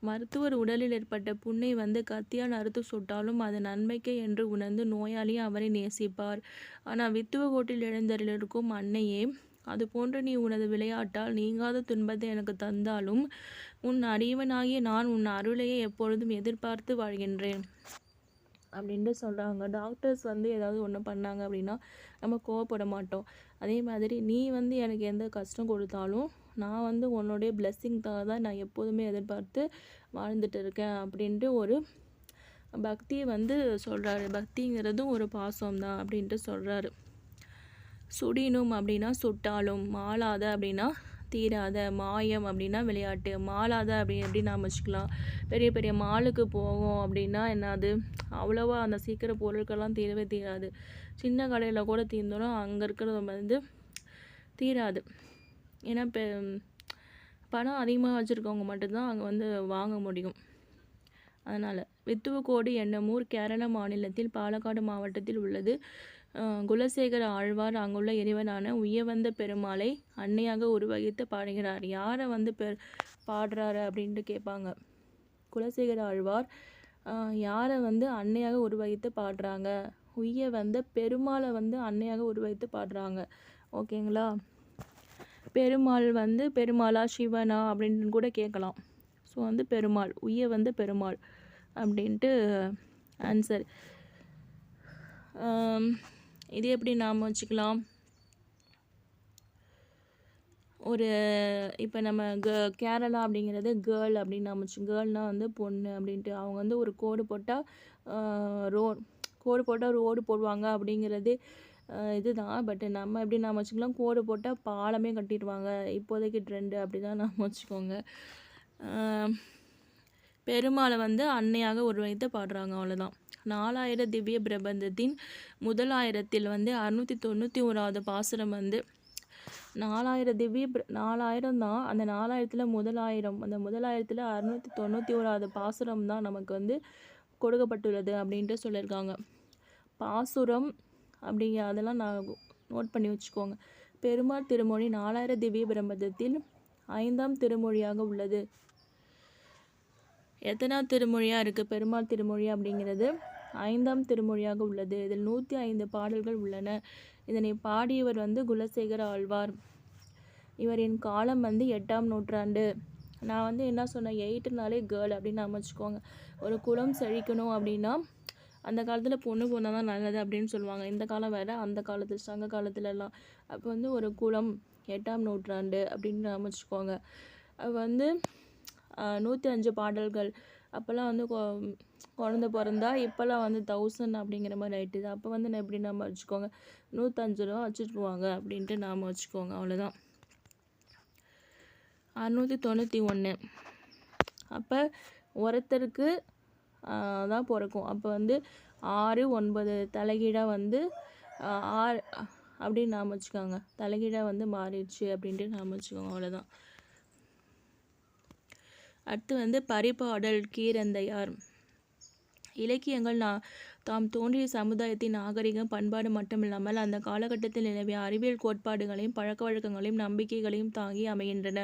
A: மருத்துவர் உடலில் ஏற்பட்ட புண்ணை வந்து கத்தியால் அறுத்து சுட்டாலும் அது நன்மைக்கே என்று உணர்ந்து நோயாளி அவரை நேசிப்பார். ஆனால் வித்துவ கோட்டில் எழுந்தருளிருக்கும் அன்னையே, அது போன்று நீ உனது விளையாட்டால் நீங்காத துன்பத்தை எனக்கு தந்தாலும் உன் அடியவனாகிய நான் உன் அருளையை எப்பொழுதும் எதிர்பார்த்து வாழ்கின்றேன் அப்படின்ட்டு சொல்கிறாங்க. டாக்டர்ஸ் வந்து ஏதாவது ஒன்று பண்ணாங்க அப்படின்னா நம்ம கோவப்பட மாட்டோம். அதே மாதிரி நீ வந்து எனக்கு எந்த கஷ்டம் கொடுத்தாலும் நான் வந்து உன்னுடைய பிளெஸ்ஸிங்காக தான் நான் எப்போதுமே எதிர்பார்த்து வாழ்ந்துட்டு இருக்கேன் அப்படின்ட்டு ஒரு பக்தியை வந்து சொல்கிறாரு. பக்திங்கிறதும் ஒரு பாசம் தான் அப்படின்ட்டு சொல்கிறாரு. சுடினும் அப்படின்னா சுட்டாலும், மாளாத அப்படின்னா தீராத, மாயம் அப்படின்னா விளையாட்டு. மாளாத எப்படி நாம் வச்சுக்கலாம், பெரிய பெரிய மாலுக்கு போவோம் அப்படின்னா என்னது, அவ்வளோவா அந்த சீக்கிரம் பொருட்கள்லாம் தீரவே தீராது. சின்ன கடையில் கூட தீர்ந்தோன்னா அங்கே இருக்கிறது வந்து தீராது. ஏன்னா பணம் அதிகமாக வச்சுருக்கவங்க மட்டும்தான் அங்கே வந்து வாங்க முடியும். அதனால் வித்துவக்கோடு என்னும் ஊர் கேரள மாநிலத்தில் பாலக்காடு மாவட்டத்தில் உள்ளது. குலசேகர ஆழ்வார் அங்குள்ள இறைவனான உய்யவந்த பெருமாளை அன்னையாக உருவகித்து பாடுகிறார். யாரை வந்து பாடுறாரு அப்படின்ட்டு கேட்பாங்க. குலசேகர ஆழ்வார் யாரை வந்து அன்னையாக உருவகித்து பாடுறாங்க, உய்யவந்த பெருமாளை வந்து அன்னையாக உருவகித்து பாடுறாங்க. ஓகேங்களா? பெருமாள் வந்து பெருமாளா சிவனா அப்படின்னு கூட கேட்கலாம். ஸோ வந்து பெருமாள், உய்யவந்த பெருமாள் அப்படின்ட்டு ஆன்சர். இது எப்படி நாம் வச்சுக்கலாம், ஒரு இப்போ நம்ம கேரளா அப்படிங்கிறது கேர்ள் அப்படின்னு நாம் கேர்ள்னால் வந்து பொண்ணு அப்படின்ட்டு அவங்க வந்து ஒரு கோடு போட்டால் ரோடு போடுவாங்க அப்படிங்கிறது இதுதான். பட் நம்ம எப்படி நாம் வச்சுக்கலாம், கோடு போட்டால் பாலமே கட்டிடுவாங்க, இப்போதைக்கு ட்ரெண்டு அப்படி தான் நாம் வச்சுக்கோங்க. பெருமாளை வந்து அன்னையாக உருவகித்து பாடுறாங்க, அவ்வளோதான். 4000 திவ்ய பிரபந்தத்தின் முதல் 1000ல் வந்து 691வது பாசுரம் வந்து 4000 தான். அந்த 4000ல் முதல் 1000, அந்த முதல் 1000ல் 691வது பாசுரம் தான் நமக்கு வந்து கொடுக்கப்பட்டுள்ளது அப்படின்ட்டு சொல்லியிருக்காங்க. பாசுரம் அப்படிங்கிற அதெல்லாம் நான் நோட் பண்ணி வச்சுக்கோங்க. பெருமாள் திருமொழி 4000 திவ்ய பிரபந்தத்தில் 5ஆம் திருமொழியாக உள்ளது. எத்தனாவது திருமொழியாக இருக்குது பெருமாள் திருமொழி அப்படிங்கிறது? 5ஆம் திருமொழியாக உள்ளது. இதில் 105 பாடல்கள் உள்ளன. இதனை பாடியவர் வந்து குலசேகர ஆழ்வார். இவரின் காலம் வந்து 8ஆம் நூற்றாண்டு. நான் வந்து என்ன சொன்னேன், 8னாலே கேர்ள் அப்படின்னு நாம் வச்சுக்கோங்க. ஒரு குலம் செழிக்கணும் அப்படின்னா அந்த காலத்தில் பொண்ணு பொண்ணாக தான் நல்லது அப்படின்னு சொல்லுவாங்க. இந்த காலம் வேறு, அந்த காலத்தில் சங்க காலத்துலலாம். அப்போ வந்து ஒரு குலம் 8ஆம் நூற்றாண்டு அப்படின்னு நாம் வச்சுக்கோங்க. அது வந்து 105 பாடல்கள். அப்போல்லாம் வந்து குழந்த பிறந்தா இப்போல்லாம் வந்து 1000 அப்படிங்கிற மாதிரி ஆகிட்டுது. அப்போ வந்து நான் எப்படி நம்ம வச்சுக்கோங்க, 105 ரூபா வச்சுருக்குவாங்க அப்படின்ட்டு நாம் வச்சுக்கோங்க, அவ்வளோதான். 691. அப்போ ஒருத்தருக்கு தான் பிறக்கும். அப்போ வந்து 6 9 தலைகீழாக வந்து 6 அப்படின்னு நாம் வச்சுக்கோங்க. தலைகீழாக வந்து மாறிடுச்சு அப்படின்ட்டு நாம் வச்சுக்கோங்க, அவ்வளோதான். அடுத்து வந்து பரிபாடல் கீரந்தையார். இலக்கியங்கள் தாம் தோன்றிய சமுதாயத்தின் நாகரிகம் பண்பாடு மட்டுமில்லாமல் அந்த காலகட்டத்தில் நிலவிய அறிவியல் கோட்பாடுகளையும் பழக்க வழக்கங்களையும் நம்பிக்கைகளையும் தாங்கி அமைகின்றன.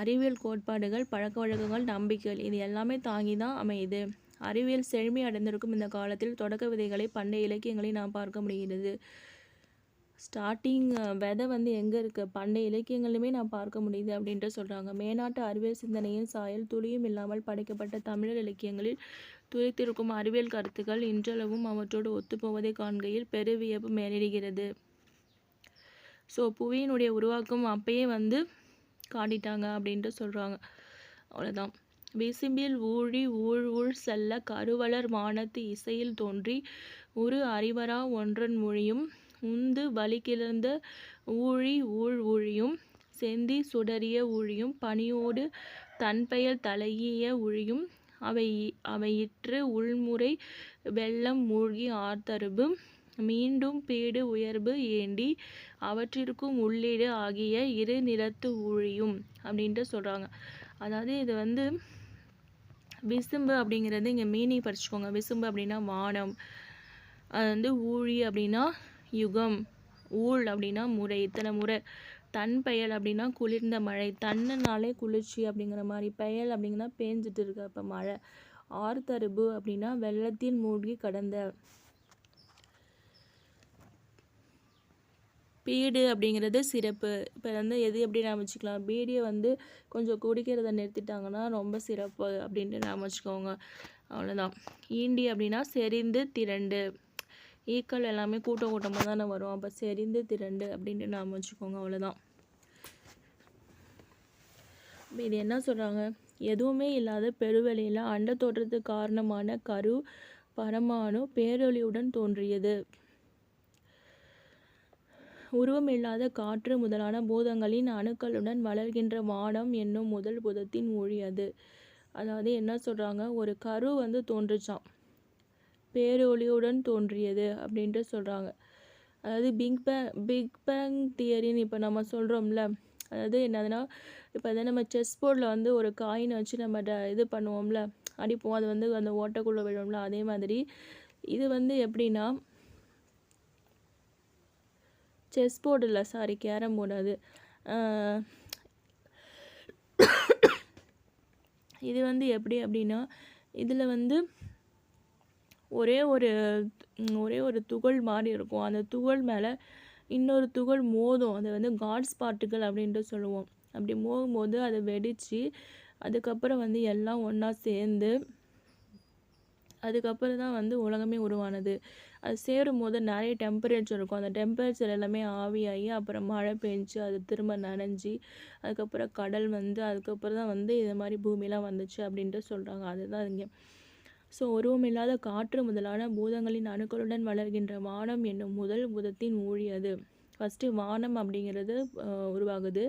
A: அறிவியல் கோட்பாடுகள், பழக்க வழக்கங்கள், நம்பிக்கைகள் இது எல்லாமே தாங்கி தான் அமையுது. அறிவியல் செழுமை அடைந்திருக்கும் இந்த காலத்தில் தொடக்க விதைகளை பண்டைய இலக்கியங்களை நாம் பார்க்க முடிகிறது. ஸ்டார்டிங் விதை வந்து எங்கே இருக்குது, பண்டைய இலக்கியங்களுமே நான் பார்க்க முடியுது அப்படின்ட்டு சொல்கிறாங்க. மேனாட்டு அறிவியல் சிந்தனையின் சாயல் துளியும் இல்லாமல் படைக்கப்பட்ட தமிழர் இலக்கியங்களில் துளைத்திருக்கும் அறிவியல் கருத்துக்கள் இன்றளவும் அவற்றோடு ஒத்துப்போவதை காண்கையில் பெருவியப்பு மேலிடுகிறது. ஸோ புவியினுடைய உருவாக்கம் அப்பயே வந்து காட்டிட்டாங்க அப்படின்ட்டு சொல்கிறாங்க, அவ்வளோதான். விசும்பில் ஊழி ஊழ் செல்ல கருவலர் வானத்து இசையில் தோன்றி ஒரு அறிவரா ஒன்றன் மொழியும் உந்து வலிகிளர்ந்த ஊழி ஊழியும் செந்தி சுடரிய ஊழியும் பனியோடு தன்பெயல் தலையிய ஊழியும் அவையிற்று உள்முறை வெள்ளம் மூழ்கி ஆர்த்தருபு மீண்டும் பீடு உயர்வு ஏண்டி அவற்றிற்கும் உள்ளீடு ஆகிய இரு நிலத்து ஊழியும் அப்படின்ட்டு சொல்கிறாங்க. அதாவது இது வந்து விசும்பு அப்படிங்கிறது இங்கே மீனிங் படிச்சுக்கோங்க. விசும்பு அப்படின்னா வானம், அது வந்து ஊழி அப்படின்னா யுகம், ஊழ் அப்படின்னா முறை, இத்தனை முறை. தன் பெயல் அப்படின்னா குளிர்ந்த மழை, தன்னுனாலே குளிர்ச்சி அப்படிங்கிற மாதிரி, பெயல் அப்படிங்கன்னா பேஞ்சிட்டு இருக்கு அப்போ மழை. ஆர்த்தருபு அப்படின்னா வெள்ளத்தில் மூழ்கி கடந்த. பீடு அப்படிங்கிறது சிறப்பு. இப்போ வந்து எது எப்படி நாம் வச்சுக்கலாம், பீடியை வந்து கொஞ்சம் குடிக்கிறத நிறுத்திட்டாங்கன்னா ரொம்ப சிறப்பு அப்படின்ட்டு நாம் வச்சுக்கோங்க, அவ்வளோதான். ஈண்டி அப்படின்னா செறிந்து திரண்டு. ஈக்கள் எல்லாமே கூட்டமாக தானே வரும். அப்போ செறிந்து திரண்டு அப்படின்ட்டு நாம் வச்சுக்கோங்க. அவ்வளோதான். இது என்ன சொல்கிறாங்க, எதுவுமே இல்லாத பெருவெளியில் அண்ட தோற்றத்துக்கு காரணமான கரு பரமாணு பேரொளியுடன் தோன்றியது. உருவமில்லாத காற்று முதலான பூதங்களின் அணுக்களுடன் வளர்கின்ற வானம் என்னும் முதல் பூதத்தின் ஊழியது. அதாவது என்ன சொல்கிறாங்க, ஒரு கரு தோன்றுச்சான், பேரொளியுடன் தோன்றியது அப்படின்ட்டு சொல்கிறாங்க. அதாவது பிக் பேங் தியரின்னு இப்போ நம்ம சொல்கிறோம்ல, அதாவது என்னதுன்னா, இப்போ நம்ம செஸ் போர்டில் ஒரு காயின் வச்சு நம்ம இது பண்ணுவோம்ல, அடிப்போம், அது அந்த ஓட்டைக்குள்ளே விழுவோம்ல, அதே மாதிரி இது எப்படின்னா, செஸ் போர்டு இல்லை, சாரி, கேரம் போர்டு. அது இது எப்படி அப்படின்னா, இதில் ஒரே ஒரு துகள் மாதிரி இருக்கும். அந்த துகள் மேலே இன்னொரு துகள் மோதும். அதை காட்ஸ் பார்ட்டிக்கல் அப்படின்ட்டு சொல்லுவோம். அப்படி மோதும்போது அதை வெடித்து அதுக்கப்புறம் எல்லாம் ஒன்றா சேர்ந்து அதுக்கப்புறம் தான் உலகமே உருவானது. அது சேரும் போது நிறைய டெம்பரேச்சர் இருக்கும். அந்த டெம்பரேச்சர் எல்லாமே ஆவியாகி அப்புறம் மழை பெஞ்சு அது திரும்ப நனைஞ்சி அதுக்கப்புறம் கடல் அதுக்கப்புறம் தான் இது மாதிரி பூமியெலாம் வந்துச்சு அப்படின்ட்டு சொல்கிறாங்க. அதுதான் இங்கே. ஸோ உருவமில்லாத காற்று முதலான பூதங்களின் அணுக்களுடன் வளர்கின்ற வானம் என்னும் முதல் பூதத்தின் ஊழியது. ஃபஸ்ட்டு வானம் அப்படிங்கிறது உருவாகுது.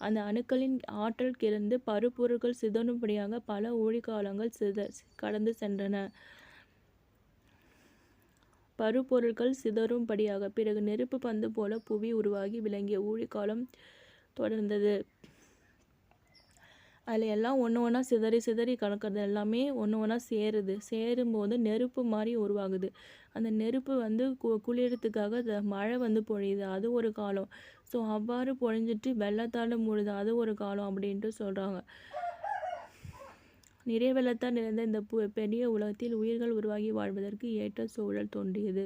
A: அந்த அணுக்களின் ஆற்றல் கிளர்ந்து பருப்பொருட்கள் சிதறும்படியாக பல ஊழிக்காலங்கள் கடந்து சென்றன. பருப்பொருட்கள் சிதறும்படியாக பிறகு நெருப்பு பந்து போல புவி உருவாகி விளங்கிய ஊழிக்காலம் தொடர்ந்தது. அதில் எல்லாம் ஒன்று ஒன்றா சிதறி கலக்கிறது எல்லாமே ஒன்று ஒன்றா சேரும்போது நெருப்பு மாதிரி உருவாகுது. அந்த நெருப்பு குளிரத்துக்காக மழை பொழியுது, அது ஒரு காலம். ஸோ அவ்வாறு பொழிஞ்சிட்டு வெள்ளத்தால் மூழுது, அது ஒரு காலம் அப்படின்ட்டு சொல்கிறாங்க. நிறைய வெள்ளத்தால் நிறைந்த இந்த பெரிய உலகத்தில் உயிர்கள் உருவாகி வாழ்வதற்கு ஏற்ற சூழல் தோன்றியது.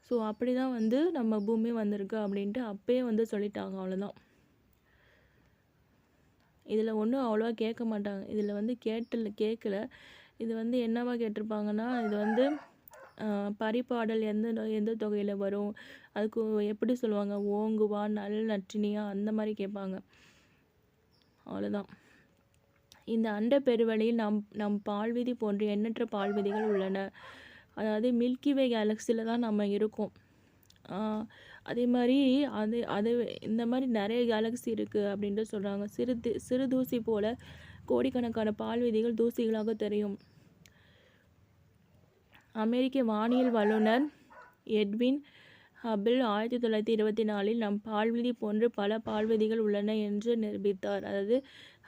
A: ஸோ அப்படி தான் நம்ம பூமி வந்திருக்கு அப்படின்ட்டு அப்பயே சொல்லிட்டாங்க. அவ்வளோதான். இதில் ஒன்றும் அவ்வளோவா கேட்க மாட்டாங்க. இதில் கேட்கல. இது என்னவா கேட்டிருப்பாங்கன்னா, இது பரிபாடல் எந்த தொகையில் வரும், அதுக்கு எப்படி சொல்லுவாங்க, ஓங்குவா, நல், நற்றினியா, அந்த மாதிரி கேட்பாங்க. அவ்வளோதான். இந்த அண்ட பெருவெளியில் நம் பால்விதி போன்ற எண்ணற்ற பால்விதிகள் உள்ளன. அதாவது மில்கிவே கேலக்சியில் தான் நம்ம இருக்கோம். அதே மாதிரி அது இந்த மாதிரி நிறைய கேலக்சி இருக்குது அப்படின்ட்டு சொல்கிறாங்க. சிறு தூசி போல கோடிக்கணக்கான பால்விதிகள் தூசிகளாக தெரியும். அமெரிக்க வானியல் வல்லுநர் எட்வின் ஹபிள் 1924 நம் பால்விதி போன்று பல பால்விதிகள் உள்ளன என்று நிரூபித்தார். அதாவது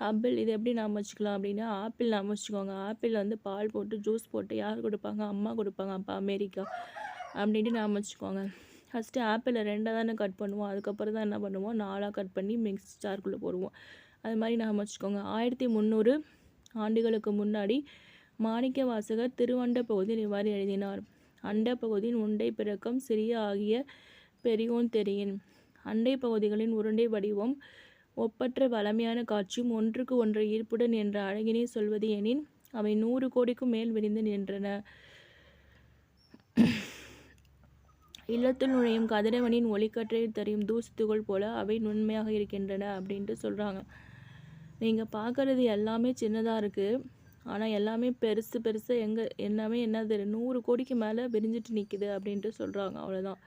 A: ஹபிள் இது எப்படி நாம் வச்சுக்கலாம் அப்படின்னா, ஆப்பிள் நாம் வச்சுக்கோங்க. ஆப்பிள் பால் போட்டு ஜூஸ் போட்டு யார் கொடுப்பாங்க, அம்மா கொடுப்பாங்க. அப்போ அமெரிக்கா அப்படின்ட்டு நாம் வச்சுக்கோங்க. ஃபஸ்ட்டு ஆப்பிளை 2 தானே கட் பண்ணுவோம், அதுக்கப்புறம் தான் என்ன பண்ணுவோம், 4 கட் பண்ணி மிக்ஸ் ஜார்க்குள்ளே போடுவோம். அது மாதிரி நாம் வச்சுக்கோங்க. 1300 ஆண்டுகளுக்கு முன்னாடி மாணிக்க வாசகர் திருவண்ட பகுதியில் இவ்வாறு எழுதினார். அண்ட பகுதியின் உண்டை பிறக்கம் சிறிய ஆகிய பெரியோன் தெரியின். அண்டை பகுதிகளின் உருண்டை வடிவம் ஒப்பற்ற வளமையான காட்சியும் ஒன்றுக்கு ஒன்று ஈர்ப்புடன் என்ற அழகினை சொல்வது எனின் அவை 100 கோடிக்கும் மேல் விரிந்து நின்றன. இல்லத்தில் நுழையும் கதிரவனின் ஒளிக்கற்றை தெரியும் தூசி துகள் போல அவை நுண்மையாக இருக்கின்றன அப்படின்ட்டு சொல்கிறாங்க. நீங்கள் பார்க்குறது எல்லாமே சின்னதாக இருக்குது, ஆனால் எல்லாமே பெருசு எல்லாமே என்னது 100 கோடிக்கு மேலே விரிஞ்சிட்டு நிற்குது அப்படின்ட்டு சொல்கிறாங்க. அவ்வளோதான்.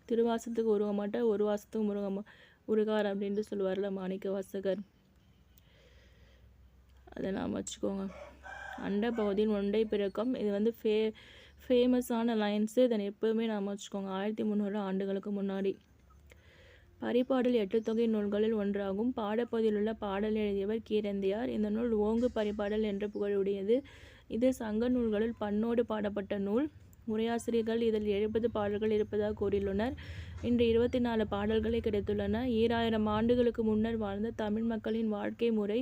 A: திருவாசத்துக்கு உருக மாட்டார், ஒரு வாசத்துக்கு உருகார் அப்படின்ட்டு சொல்லுவார்ல மாணிக்க வாசகர். அதை நாம் வச்சுக்கோங்க. அண்ட பகுதியின் ஒன்றை பிறக்கம் இது ஃபேமஸான லைன்ஸு. இதனை எப்போவுமே நாம் வச்சுக்கோங்க. 1300 ஆண்டுகளுக்கு முன்னாடி. பரிபாடல் 8 தொகை நூல்களில் ஒன்றாகும். பாடப்பகுதியில் உள்ள பாடல் எழுதியவர் கீரந்தியார். இந்த நூல் ஓங்கு பரிபாடல் என்ற புகழுடையது. இது சங்க நூல்களில் பண்ணோடு பாடப்பட்ட நூல். உரையாசிரியர்கள் இதில் 70 பாடல்கள் இருப்பதாக கூறியுள்ளனர். இன்று 24 பாடல்களே கிடைத்துள்ளன. 2000 ஆண்டுகளுக்கு முன்னர் வாழ்ந்த தமிழ் மக்களின் வாழ்க்கை முறை,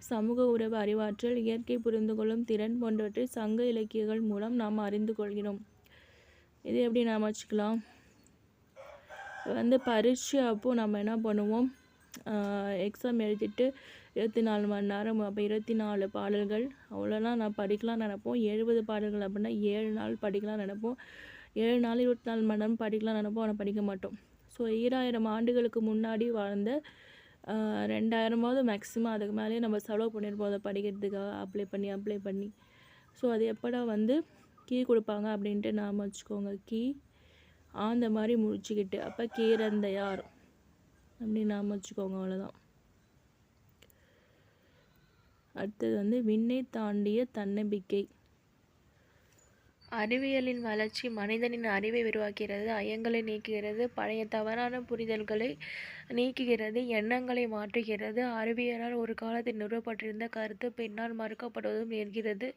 A: சமூக உறவு, அறிவாற்றல், இயற்கை புரிந்து கொள்ளும் திறன் போன்றவற்றை சங்க இலக்கியங்கள் மூலம் நாம் அறிந்து கொள்கிறோம். இது எப்படி நாம் வச்சுக்கலாம், பரீட்சை அப்போது நம்ம என்ன பண்ணுவோம், எக்ஸாம் எழுதிட்டு 24 மணி நேரம், அப்போ 24 பாடல்கள் அவ்வளோலாம் நான் படிக்கலாம்னு நினைப்போம். 70 பாடல்கள் அப்படின்னா 7 நாள் படிக்கலாம்னு நினைப்போம். 7 நாள் 24 மணி நேரம் படிக்கலாம்னு நினைப்போம், ஆனால் படிக்க மாட்டோம். ஸோ 2000 ஆண்டுகளுக்கு முன்னாடி வாழ்ந்த 2000 மேக்ஸிமம், அதுக்கு மேலேயே நம்ம செலவு பண்ணியிருப்போம் அதை படிக்கிறதுக்காக அப்ளை பண்ணி. ஸோ அது எப்படா வந்து கீ கொடுப்பாங்க அப்படின்ட்டு நாம் வச்சுக்கோங்க. கீ ஆந்த மாதிரி முடிச்சுக்கிட்டு, அப்போ கீரந்தையார் அப்படின்னு நாம் வச்சுக்கோங்க. அவ்வளோதான். அடுத்தது வந்து விண்ணை தாண்டிய தன்னம்பிக்கை. அறிவியலின் வளர்ச்சி மனிதனின் அறிவை விரிவாக்குகிறது, ஐயங்களை நீக்குகிறது, பழைய தவறான புரிதல்களை நீக்குகிறது, எண்ணங்களை மாற்றுகிறது. அறிவியலால் ஒரு காலத்தில் நிறுவப்பட்டிருந்த கருத்து பின்னால் மறுக்கப்படுவதும் நேர்கிறது.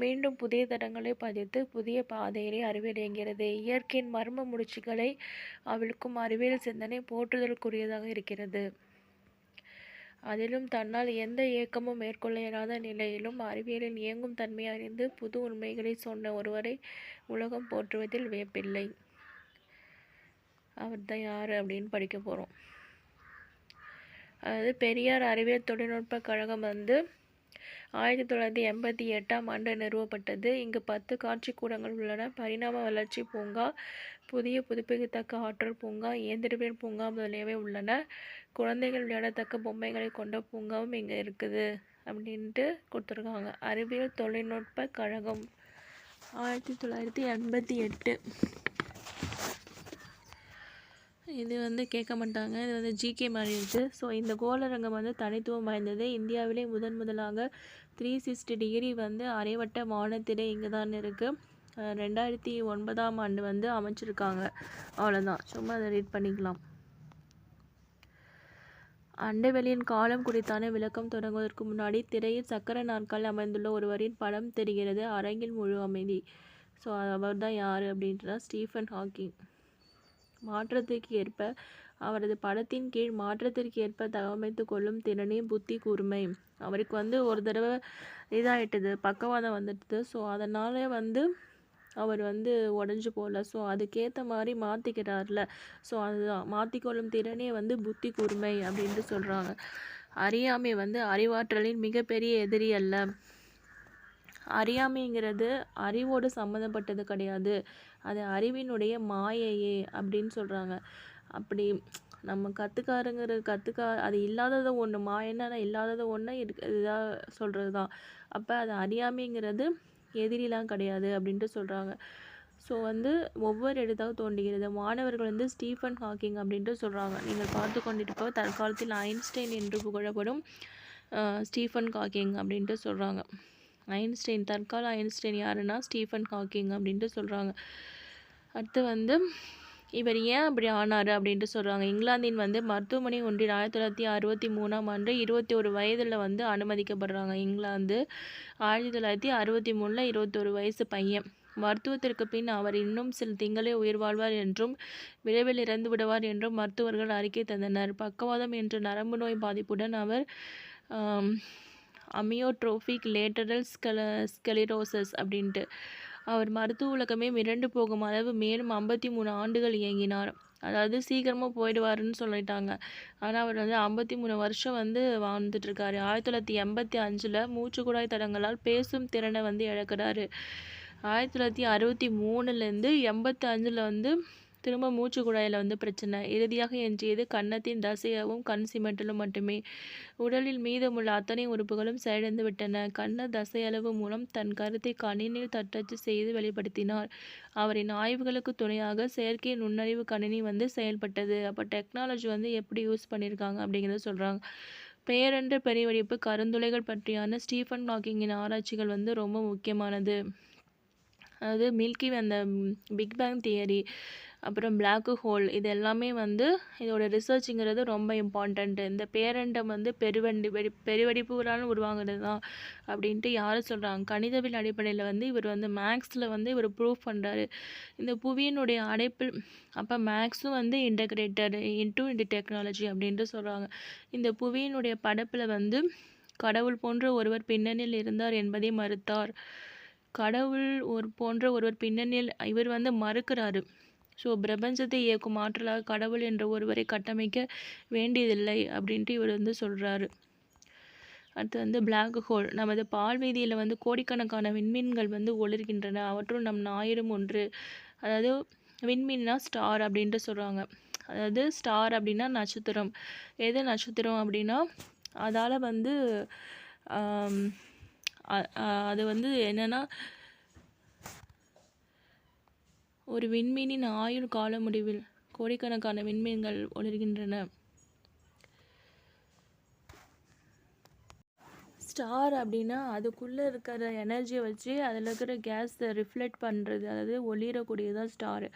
A: மீண்டும் புதிய தடங்களை பதித்து புதிய பாதையிலே அறிவியல் இயங்குகிறது. இயற்கையின் மர்ம முடிச்சுகளை அவிழ்க்கும் அறிவியல் சிந்தனை போற்றுதலுக்குரியதாக இருக்கிறது. அதிலும் தன்னால் எந்த இயக்கமும் மேற்கொள்ள இயலாத நிலையிலும் அறிவியலின் இயங்கும் தன்மையை அறிந்து புது உண்மைகளை சொன்ன ஒருவரை உலகம் போற்றுவதில் வியப்பில்லை. அவர் தான் யார் அப்படின்னு படிக்க போகிறோம். அதாவது பெரியார் அறிவியல் தொழில்நுட்ப கழகம் வந்து 1988ஆம் ஆண்டு நிறுவப்பட்டது. இங்கு 10 காட்சிக்கூடங்கள் உள்ளன. பரிணாம வளர்ச்சி பூங்கா, புதிய புதுப்பிக்கத்தக்க ஆற்றல் பூங்கா, இயந்திரவியல் பூங்கா முதலியவை உள்ளன. குழந்தைகள் விளையாடத்தக்க பொம்மைகளை கொண்ட பூங்காவும் இங்கே இருக்குது அப்படின்ட்டு கொடுத்துருக்காங்க. அறிவியல் தொழில்நுட்ப கழகம் 1988. இது வந்து கேட்க மாட்டாங்க, இது வந்து ஜிகே மாதிரி இருக்குது. ஸோ இந்த கோளரங்கம் வந்து தனித்துவம் வாய்ந்தது. இந்தியாவிலே முதலாக 360 டிகிரி வந்து அரைவட்ட வானத்திலே இங்கே தான் இருக்குது. 2009ஆம் ஆண்டு வந்து அமைச்சிருக்காங்க. அவ்வளோதான், சும்மா அதை ரீட் பண்ணிக்கலாம். அண்டவெளியின் காலம் குறித்தான விளக்கம் தொடங்குவதற்கு முன்னாடி திரையில் சக்கர நாற்கால் அமைந்துள்ள ஒருவரின் படம் தெரிகிறது. அரங்கில் முழு அமைதி. ஸோ அவர் தான் யார் அப்படின்றா ஸ்டீஃபன் ஹாக்கிங். மாற்றத்திற்கு ஏற்ப அவரது படத்தின் கீழ் மாற்றத்திற்கு ஏற்ப தகவமைத்து கொள்ளும் திறனே புத்தி கூர்மை. அவருக்கு வந்து ஒரு தடவை இதாகிட்டுது, பக்கவாதம் வந்துடுது. ஸோ அதனால் வந்து அவர் வந்து உடஞ்சி போகல. ஸோ அதுக்கேற்ற மாதிரி மாற்றிக்கிறார்ல. ஸோ அதுதான் மாற்றிக்கொள்ளும் திறனே வந்து புத்தி கூர்மை அப்படின்ட்டு சொல்கிறாங்க. அறியாமை வந்து அறிவாற்றலின் மிகப்பெரிய எதிரி அல்ல. அறியாமைங்கிறது அறிவோடு சம்மந்தப்பட்டது கிடையாது, அது அறிவினுடைய மாயையே அப்படின்னு சொல்கிறாங்க. அப்படி நம்ம அது இல்லாததை ஒன்று, மாயன்னா இல்லாததை ஒன்று இதாக சொல்கிறது தான். அப்போ அது அறியாமைங்கிறது எதிரிலாம் கிடையாது அப்படின்ட்டு சொல்கிறாங்க. ஸோ வந்து ஒவ்வொரு இடத்தாக தோன்றுகிறது. மாணவர்கள் வந்து ஸ்டீஃபன் ஹாக்கிங் அப்படின்ட்டு சொல்கிறாங்க. நீங்கள் பார்த்து கொண்டிருப்ப தற்காலத்தில் ஐன்ஸ்டைன் என்று புகழப்படும் ஸ்டீஃபன் ஹாக்கிங் அப்படின்ட்டு சொல்கிறாங்க. ஐன்ஸ்டைன், தற்கால ஐன்ஸ்டைன் யாருன்னா ஸ்டீஃபன் ஹாக்கிங் அப்படின்ட்டு சொல்கிறாங்க. அடுத்து வந்து இவர் ஏன் அப்படி ஆனார் அப்படின்ட்டு சொல்கிறாங்க. இங்கிலாந்தின் வந்து மருத்துவமனை ஒன்றில் 1963ஆம் ஆண்டு 21 வயதில் வந்து அனுமதிக்கப்படுறாங்க. இங்கிலாந்து 1963 21 வயசு பையன். மருத்துவத்திற்கு பின் அவர் இன்னும் சில திங்களே உயிர் வாழ்வார் என்றும் விரைவில் இறந்து விடுவார் என்றும் மருத்துவர்கள் அறிக்கை தந்தனர். பக்கவாதம் என்ற நரம்பு நோய் பாதிப்புடன் அவர் அமியோட்ரோபிக் லேட்டரல் ஸ்கெலிரோசஸ் அப்படின்ட்டு அவர் மருத்துவ உலகமே மிரண்டு போகும் அளவு மேலும் 53 ஆண்டுகள் இயங்கினார். அதாவது சீக்கிரமாக போயிடுவாருன்னு சொல்லிட்டாங்க. ஆனால் அவர் வந்து 53 வருஷம் வந்து வாழ்ந்துட்டுருக்காரு. 1985 மூச்சு குழாய் தடங்களால் பேசும் திறனை வந்து இழக்கிறாரு. 1963லேருந்து 85 வந்து திரும்ப மூச்சு குழாயில் வந்து பிரச்சனை. இறுதியாக எஞ்சியது கன்னத்தின் தசையவும் கண் சிமெண்டலும் மட்டுமே. உடலில் மீதமுள்ள அத்தனை உறுப்புகளும் செயலிழந்து விட்டன. கண்ண தசையளவு மூலம் தன் கருத்தை கணினியில் தட்டச்சு செய்து வெளிப்படுத்தினார். அவரின் ஆய்வுகளுக்கு துணையாக செயற்கை நுண்ணறிவு கணினி வந்து செயல்பட்டது. அப்போ டெக்னாலஜி வந்து எப்படி யூஸ் பண்ணியிருக்காங்க அப்படிங்கிறத சொல்கிறாங்க. பெயரற்ற பெருவெடிப்பு கருந்துளைகள் பற்றியான ஸ்டீஃபன் ஹாக்கிங்கின் ஆராய்ச்சிகள் வந்து ரொம்ப முக்கியமானது. அதாவது மில்கி அந்த பிக் பேங் தியரி, அப்புறம் பிளாக் ஹோல், இது எல்லாமே வந்து இதோட ரிசர்ச்சுங்கிறது ரொம்ப இம்பார்ட்டண்ட்டு. இந்த பேரண்டம் வந்து பெருவெடிப்புகளால் உருவாகிறது தான் அப்படின்ட்டு யார் சொல்கிறாங்க. கணிதவியல் அடிப்படையில் வந்து இவர் வந்து மேக்ஸில் வந்து இவர் ப்ரூஃப் பண்ணுறாரு. இந்த புவியினுடைய அடைப்பில் அப்போ மேக்ஸும் வந்து இன்டகிரேட்டட் இன்டு டெக்னாலஜி அப்படின்ட்டு சொல்கிறாங்க. இந்த புவியினுடைய படைப்பில் வந்து கடவுள் போன்ற ஒருவர் பின்னணியில் இருந்தார் என்பதை மறுத்தார். கடவுள் போன்ற ஒருவர் பின்னணியில் இவர் வந்து மறுக்கிறாரு. ஸோ பிரபஞ்சத்தை இயக்கும் ஆற்றலாக கடவுள் என்ற ஒருவரை கட்டமைக்க வேண்டியதில்லை அப்படின்ட்டு இவர் வந்து சொல்கிறாரு. அடுத்து வந்து பிளாக் ஹோல். நமது பால்வீதியில் வந்து கோடிக்கணக்கான விண்மீன்கள் வந்து ஒளிர்கின்றன. அவற்றுள் நம் ஞாயிறும் ஒன்று. அதாவது விண்மீன்னா ஸ்டார் அப்படின்ட்டு சொல்கிறாங்க. அதாவது ஸ்டார் அப்படின்னா நட்சத்திரம். எது நட்சத்திரம் அப்படின்னா அதால் வந்து அது வந்து என்னென்னா ஒரு விண்மீனின் ஆயுள் கால முடிவில் கோடிக்கணக்கான விண்மீன்கள் ஒளிர்கின்றன. ஸ்டார் அப்படின்னா அதுக்குள்ளே இருக்கிற எனர்ஜியை வச்சு அதில் இருக்கிற கேஸை ரிஃப்ளெக்ட் பண்ணுறது, அதாவது ஒளிரக்கூடியதான் ஸ்டாரு.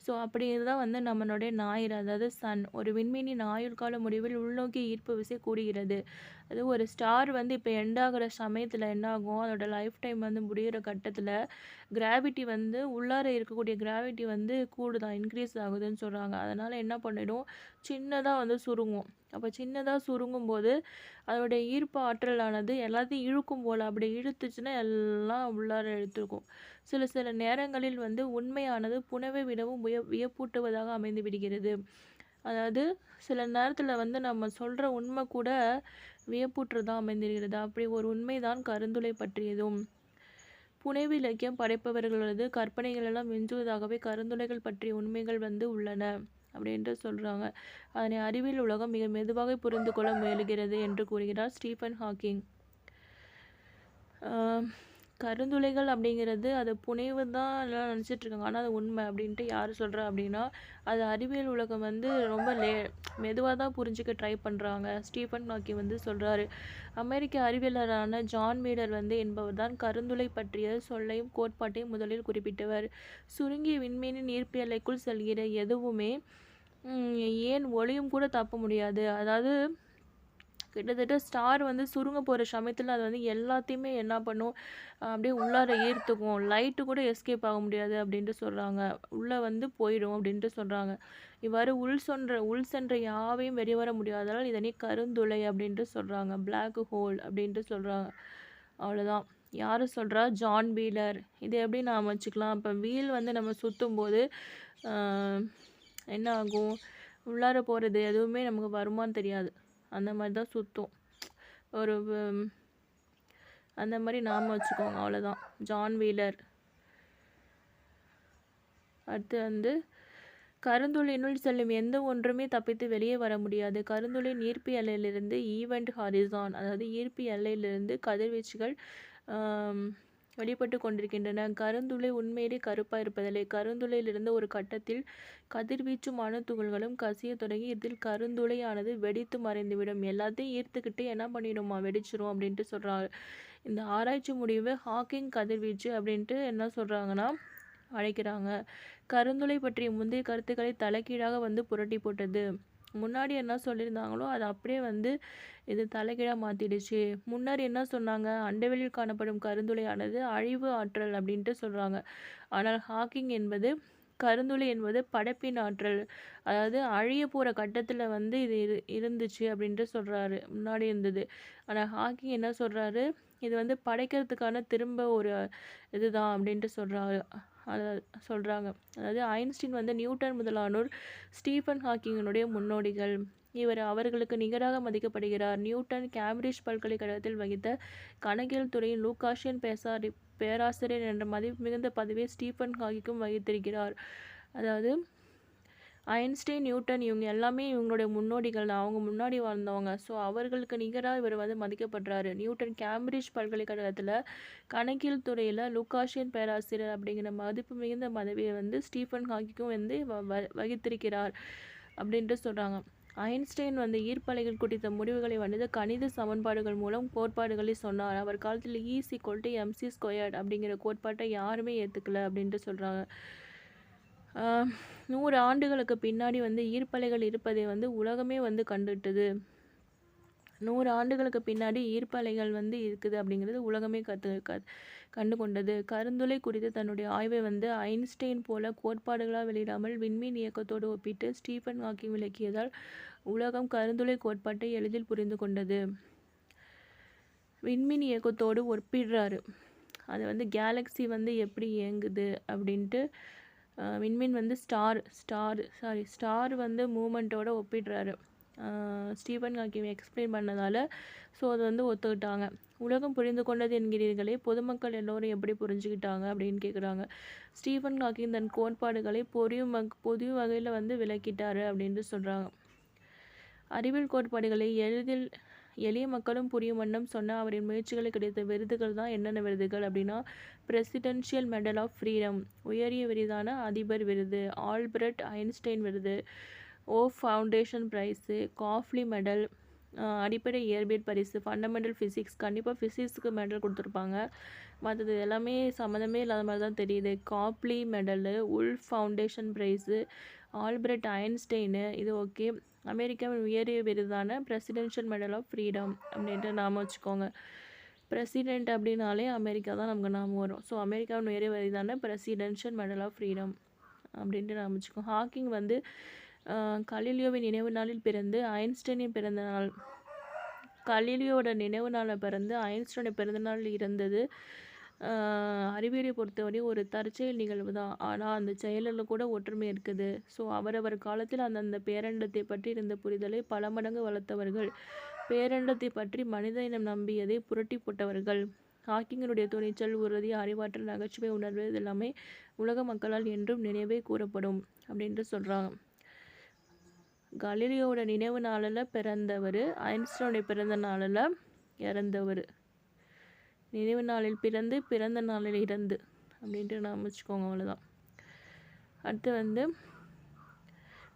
A: ஸோ அப்படி தான் வந்து நம்மளுடைய ஞாயிறு, அதாவது சன். ஒரு விண்மீனின் ஆயுள் கால முடிவில் உள்நோக்கி ஈர்ப்பு விசை கூடுகிறது. அது ஒரு ஸ்டார் வந்து இப்போ எண்ட் ஆகிற சமயத்தில் என்ன ஆகும், அதோட லைஃப் டைம் வந்து முடிகிற கட்டத்தில் கிராவிட்டி வந்து உள்ளார இருக்கக்கூடிய கிராவிட்டி வந்து கூடுதான், இன்க்ரீஸ் ஆகுதுன்னு சொல்கிறாங்க. அதனால் என்ன பண்ணிடும், சின்னதாக வந்து சுருங்கும். அப்போ சின்னதாக சுருங்கும் போது அதோடைய ஈர்ப்பு ஆற்றலானது எல்லாத்தையும் இழுக்கும் போல், அப்படி இழுத்துச்சுன்னா எல்லாம் உள்ளார இழுத்துக்கும். சில நேரங்களில் வந்து உண்மையானது புனவை விடவும் வியப்பூட்டுவதாக அமைந்து விடுகிறது. அதாவது சில நேரத்தில் வந்து நம்ம சொல்கிற உண்மை கூட வியப்பூற்றுதான் அமைந்திருக்கிறது. அப்படி ஒரு உண்மைதான் கருந்துளை பற்றியதும். புனைவு இலக்கியம் படைப்பவர்களது கற்பனைகளெல்லாம் மிஞ்சுவதாகவே கருந்துளைகள் பற்றிய உண்மைகள் வந்து உள்ளன அப்படின்ட்டு சொல்கிறாங்க. அதனை அறிவியல் உலகம் மிக மெதுவாக புரிந்து கொள்ள முயலுகிறது என்று கூறுகிறார் ஸ்டீஃபன் ஹாக்கிங். கருந்துளைகள் அப்படிங்கிறது அது புனைவு தான் எல்லாம் நினச்சிட்ருக்காங்க, ஆனால் அது உண்மை அப்படின்ட்டு யார் சொல்கிறா அப்படின்னா அது அறிவியல் உலகம் வந்து ரொம்ப மெதுவாக தான் புரிஞ்சிக்க ட்ரை பண்ணுறாங்க. ஸ்டீஃபன் ஹாக்கிங் வந்து சொல்கிறாரு. அமெரிக்க அறிவியலரான ஜான் மீடர் வந்து என்பவர் தான் கருந்துளை பற்றிய சொல்லையும் கோட்பாட்டையும் முதலில் குறிப்பிட்டவர். சுருங்கிய விண்மீனின் ஈர்ப்பு எல்லைக்குள் செல்கிற எதுவுமே ஏன் ஒளியும் கூட தப்ப முடியாது. அதாவது கிட்டத்தட்ட ஸ்டார் வந்து சுருங்க போகிற சமயத்தில் அது வந்து எல்லாத்தையுமே என்ன பண்ணும், அப்படியே உள்ளார ஈர்த்துக்கும். லைட்டு கூட எஸ்கேப் ஆக முடியாது அப்படின்ட்டு சொல்கிறாங்க. உள்ளே வந்து போயிடும் அப்படின்ட்டு சொல்கிறாங்க. இவ்வாறு உள் சென்ற யாவையும் வெளிவர முடியாததால் இதனை கருந்துளை அப்படின்ட்டு சொல்கிறாங்க. பிளாக் ஹோல் அப்படின்ட்டு சொல்கிறாங்க. அவ்வளோதான். யார் சொல்கிறா, ஜான் வீலர். இது எப்படி நாம் வச்சுக்கலாம், இப்போ வீல் வந்து நம்ம சுற்றும் போது என்ன ஆகும், உள்ளார போகிறது எதுவுமே நமக்கு வருமானு தெரியாது, அந்த மாதிரி தான் சுற்றும். ஒரு அந்த மாதிரி நாம் வச்சுக்கோங்க, அவ்வளோதான். John wheeler. அடுத்து வந்து கருந்துளையினுள் செல்லும் எந்த ஒன்றுமே தப்பித்து வெளியே வர முடியாது. கருந்துளையின் ஈர்ப்பு எல்லையிலிருந்து ஈவெண்ட் ஹாரிசான், அதாவது ஈர்ப்பு எல்லையிலிருந்து கதிர்வீச்சுகள் வெளிப்பட்டு கொண்டிருக்கின்றன. கருந்துளை உண்மையிலே கருப்பாக இருப்பதில்லை. கருந்துளையிலிருந்து ஒரு கட்டத்தில் கதிர்வீச்சும் அணு துகள்களும் கசிய தொடங்கி இதில் கருந்துளையானது வெடித்து மறைந்துவிடும். எல்லாத்தையும் ஈர்த்துக்கிட்டு என்ன பண்ணிடுமா, வெடிச்சிரும் அப்படின்ட்டு சொல்கிறாங்க. இந்த ஆராய்ச்சி முடிவு ஹாக்கிங் கதிர்வீச்சு அப்படின்ட்டு என்ன சொல்கிறாங்கன்னா அழைக்கிறாங்க. கருந்துளை பற்றிய முந்தைய கருத்துக்களை தலைகீழாக வந்து புரட்டி போட்டது. முன்னாடி என்ன சொல்லியிருந்தாங்களோ அதை அப்படியே வந்து இது தலைகீழாக மாற்றிடுச்சு. முன்னர் என்ன சொன்னாங்க, அண்டவெளியில் காணப்படும் கருந்துளையானது அழிவு ஆற்றல் அப்படின்ட்டு சொல்கிறாங்க. ஆனால் ஹாக்கிங் என்பது கருந்துளை என்பது படைப்பின் ஆற்றல், அதாவது அழிய போகிற கட்டத்தில் வந்து இது இருந்துச்சு அப்படின்ட்டு சொல்கிறாரு. முன்னாடி இருந்தது. ஆனால் ஹாக்கிங் என்ன சொல்கிறாரு, இது வந்து படைக்கிறதுக்கான திரும்ப ஒரு இதுதான் அப்படின்ட்டு சொல்கிறாங்க. அதாவது ஐன்ஸ்டீன் வந்து நியூட்டன் முதலானோர் ஸ்டீஃபன் ஹாக்கிங்கினுடைய முன்னோடிகள். இவர் அவர்களுக்கு நிகராக மதிக்கப்படுகிறார். நியூட்டன் கேம்பிரிட்ஜ் பல்கலைக்கழகத்தில் வகித்த கணக்கியல் துறையின் லூகாஷியன் பேராசிரியர் என்ற மதிப்பு மிகுந்த பதவியை ஸ்டீஃபன் ஹாக்கிங்கும் வகித்திருக்கிறார். அதாவது ஐன்ஸ்டைன், நியூட்டன் இவங்க எல்லாமே இவங்களுடைய முன்னோடிகள் தான், அவங்க முன்னாடி வாழ்ந்தவங்க. ஸோ அவர்களுக்கு நிகராக இவர் வந்து மதிக்கப்படுறாரு. நியூட்டன் கேம்பிரிட்ஜ் பல்கலைக்கழகத்தில் கணக்கியல் துறையில் லூகாஷியன் பேராசிரியர் அப்படிங்கிற மதிப்பு மிகுந்த பதவியை வந்து ஸ்டீஃபன் ஹாக்கிங்கும் வந்து வகித்திருக்கிறார் அப்படின்ட்டு சொல்கிறாங்க. ஐன்ஸ்டைன் வந்து ஈர்ப்பலைகள் குறித்த முடிவுகளை வந்து கணித சமன்பாடுகள் மூலம் கோட்பாடுகளை சொன்னார். அவர் காலத்தில் E=mc² அப்படிங்கிற கோட்பாட்டை யாருமே ஏற்றுக்கல அப்படின்ட்டு சொல்கிறாங்க. 100 ஆண்டுகளுக்கு பின்னாடி வந்து ஈர்ப்பலைகள் இருப்பதை வந்து உலகமே வந்து கண்டுட்டது. 100 ஆண்டுகளுக்கு பின்னாடி ஈர்ப்பலைகள் வந்து இருக்குது அப்படிங்கிறது உலகமே கண்டு கொண்டது. கருந்துளை குறித்து தன்னுடைய ஆய்வை வந்து ஐன்ஸ்டைன் போல கோட்பாடுகளாக வெளியிடாமல் விண்மீன் இயக்கத்தோடு ஒப்பிட்டு ஸ்டீஃபன் ஹாக்கிங் விளக்கியதால் உலகம் கருந்துளை கோட்பாட்டை எளிதில் புரிந்து கொண்டது. விண்மீன் இயக்கத்தோடு ஒப்பிடுறாரு. அது வந்து கேலக்ஸி வந்து எப்படி இயங்குது அப்படின்ட்டு விண்மீன் வந்து ஸ்டார் வந்து மூமெண்ட்டோட ஒப்பிடுறாரு. ஸ்டீஃபன் ஹாக்கிங் எக்ஸ்பிளைன் பண்ணதால் ஸோ அது வந்து ஒத்துக்கிட்டாங்க. உலகம் புரிந்து கொண்டது என்கிறீர்களே, பொதுமக்கள் எல்லோரும் எப்படி புரிஞ்சுக்கிட்டாங்க அப்படின்னு கேட்குறாங்க. ஸ்டீஃபன் ஹாக்கிங் தன் கோட்பாடுகளை பொது வகையில் வந்து விளக்கிட்டாரு அப்படின்ட்டு சொல்கிறாங்க. அறிவியல் கோட்பாடுகளை எளிய மக்களும் புரியும் வண்ணம் சொன்ன அவரின் முயற்சிகளுக்கு கிடைத்த விருதுகள் தான் என்னென்ன விருதுகள் அப்படின்னா, பிரசிடென்ஷியல் மெடல் ஆஃப் ஃப்ரீடம், உயரிய விருதான அதிபர் விருது, ஆல்பர்ட் ஐன்ஸ்டைன் விருது, ஃபவுண்டேஷன் ப்ரைஸு, காஃப்லி மெடல், அடிப்படை இயற்பியல் பரிசு, ஃபண்டமெண்டல் ஃபிசிக்ஸ், கண்டிப்பாக ஃபிசிக்ஸுக்கு மெடல் கொடுத்துருப்பாங்க. மற்றது எல்லாமே சம்மந்தமே இல்லாத மாதிரி தான் தெரியுது. காப்லி medal, foundation price, Albert Einstein, இது ஓகே. அமெரிக்காவின் உயரிய விருதான பிரசிடென்ஷியல் மெடல் ஆஃப் ஃப்ரீடம் அப்படின்ட்டு நாம வச்சுக்கோங்க. பிரசிடென்ட் அப்படின்னாலே அமெரிக்கா தான் நமக்கு நாம வரும். ஸோ அமெரிக்காவின் உயரிய விருதான பிரசிடென்ஷியல் மெடல் ஆஃப் ஃப்ரீடம் அப்படின்ட்டு நாம வச்சுக்கோங்க. ஹாக்கிங் வந்து கலீலியோவின் நினைவு நாளில் பிறந்து ஐன்ஸ்டைனின் பிறந்த நாள், கலீலியோட நினைவு நாளில் பிறந்து ஐன்ஸ்டைனின் பிறந்தநாள் இருந்தது. அறிவியலை பொறுத்தவரை ஒரு தற்செயல் நிகழ்வு தான், ஆனால் அந்த செயலில் கூட ஒற்றுமை இருக்குது. ஸோ அவரவர் காலத்தில் அந்தந்த பேரண்டத்தை பற்றி இருந்த புரிதலை பல மடங்கு வளர்த்தவர்கள், பேரண்டத்தை பற்றி மனித இனம் நம்பியதை புரட்டி போட்டவர்கள். ஹாக்கிங்கினுடைய துணிச்சல், உறுதி, அறிவாற்றல், நகைச்சுவை உணர்வு இதெல்லாமே உலக மக்களால் என்றும் நினைவே கூறப்படும் அப்படின்ட்டு சொல்கிறாங்க. கலீலியோட நினைவு நாளில் பிறந்தவர், ஐன்ஸ்டைனுடைய பிறந்த நாளில் இறந்தவர். நினைவு நாளில் பிறந்து பிறந்த நாளில் இறந்து அப்படின்ட்டு நாம் வச்சுக்கோங்க, அவ்வளோதான். அடுத்து வந்து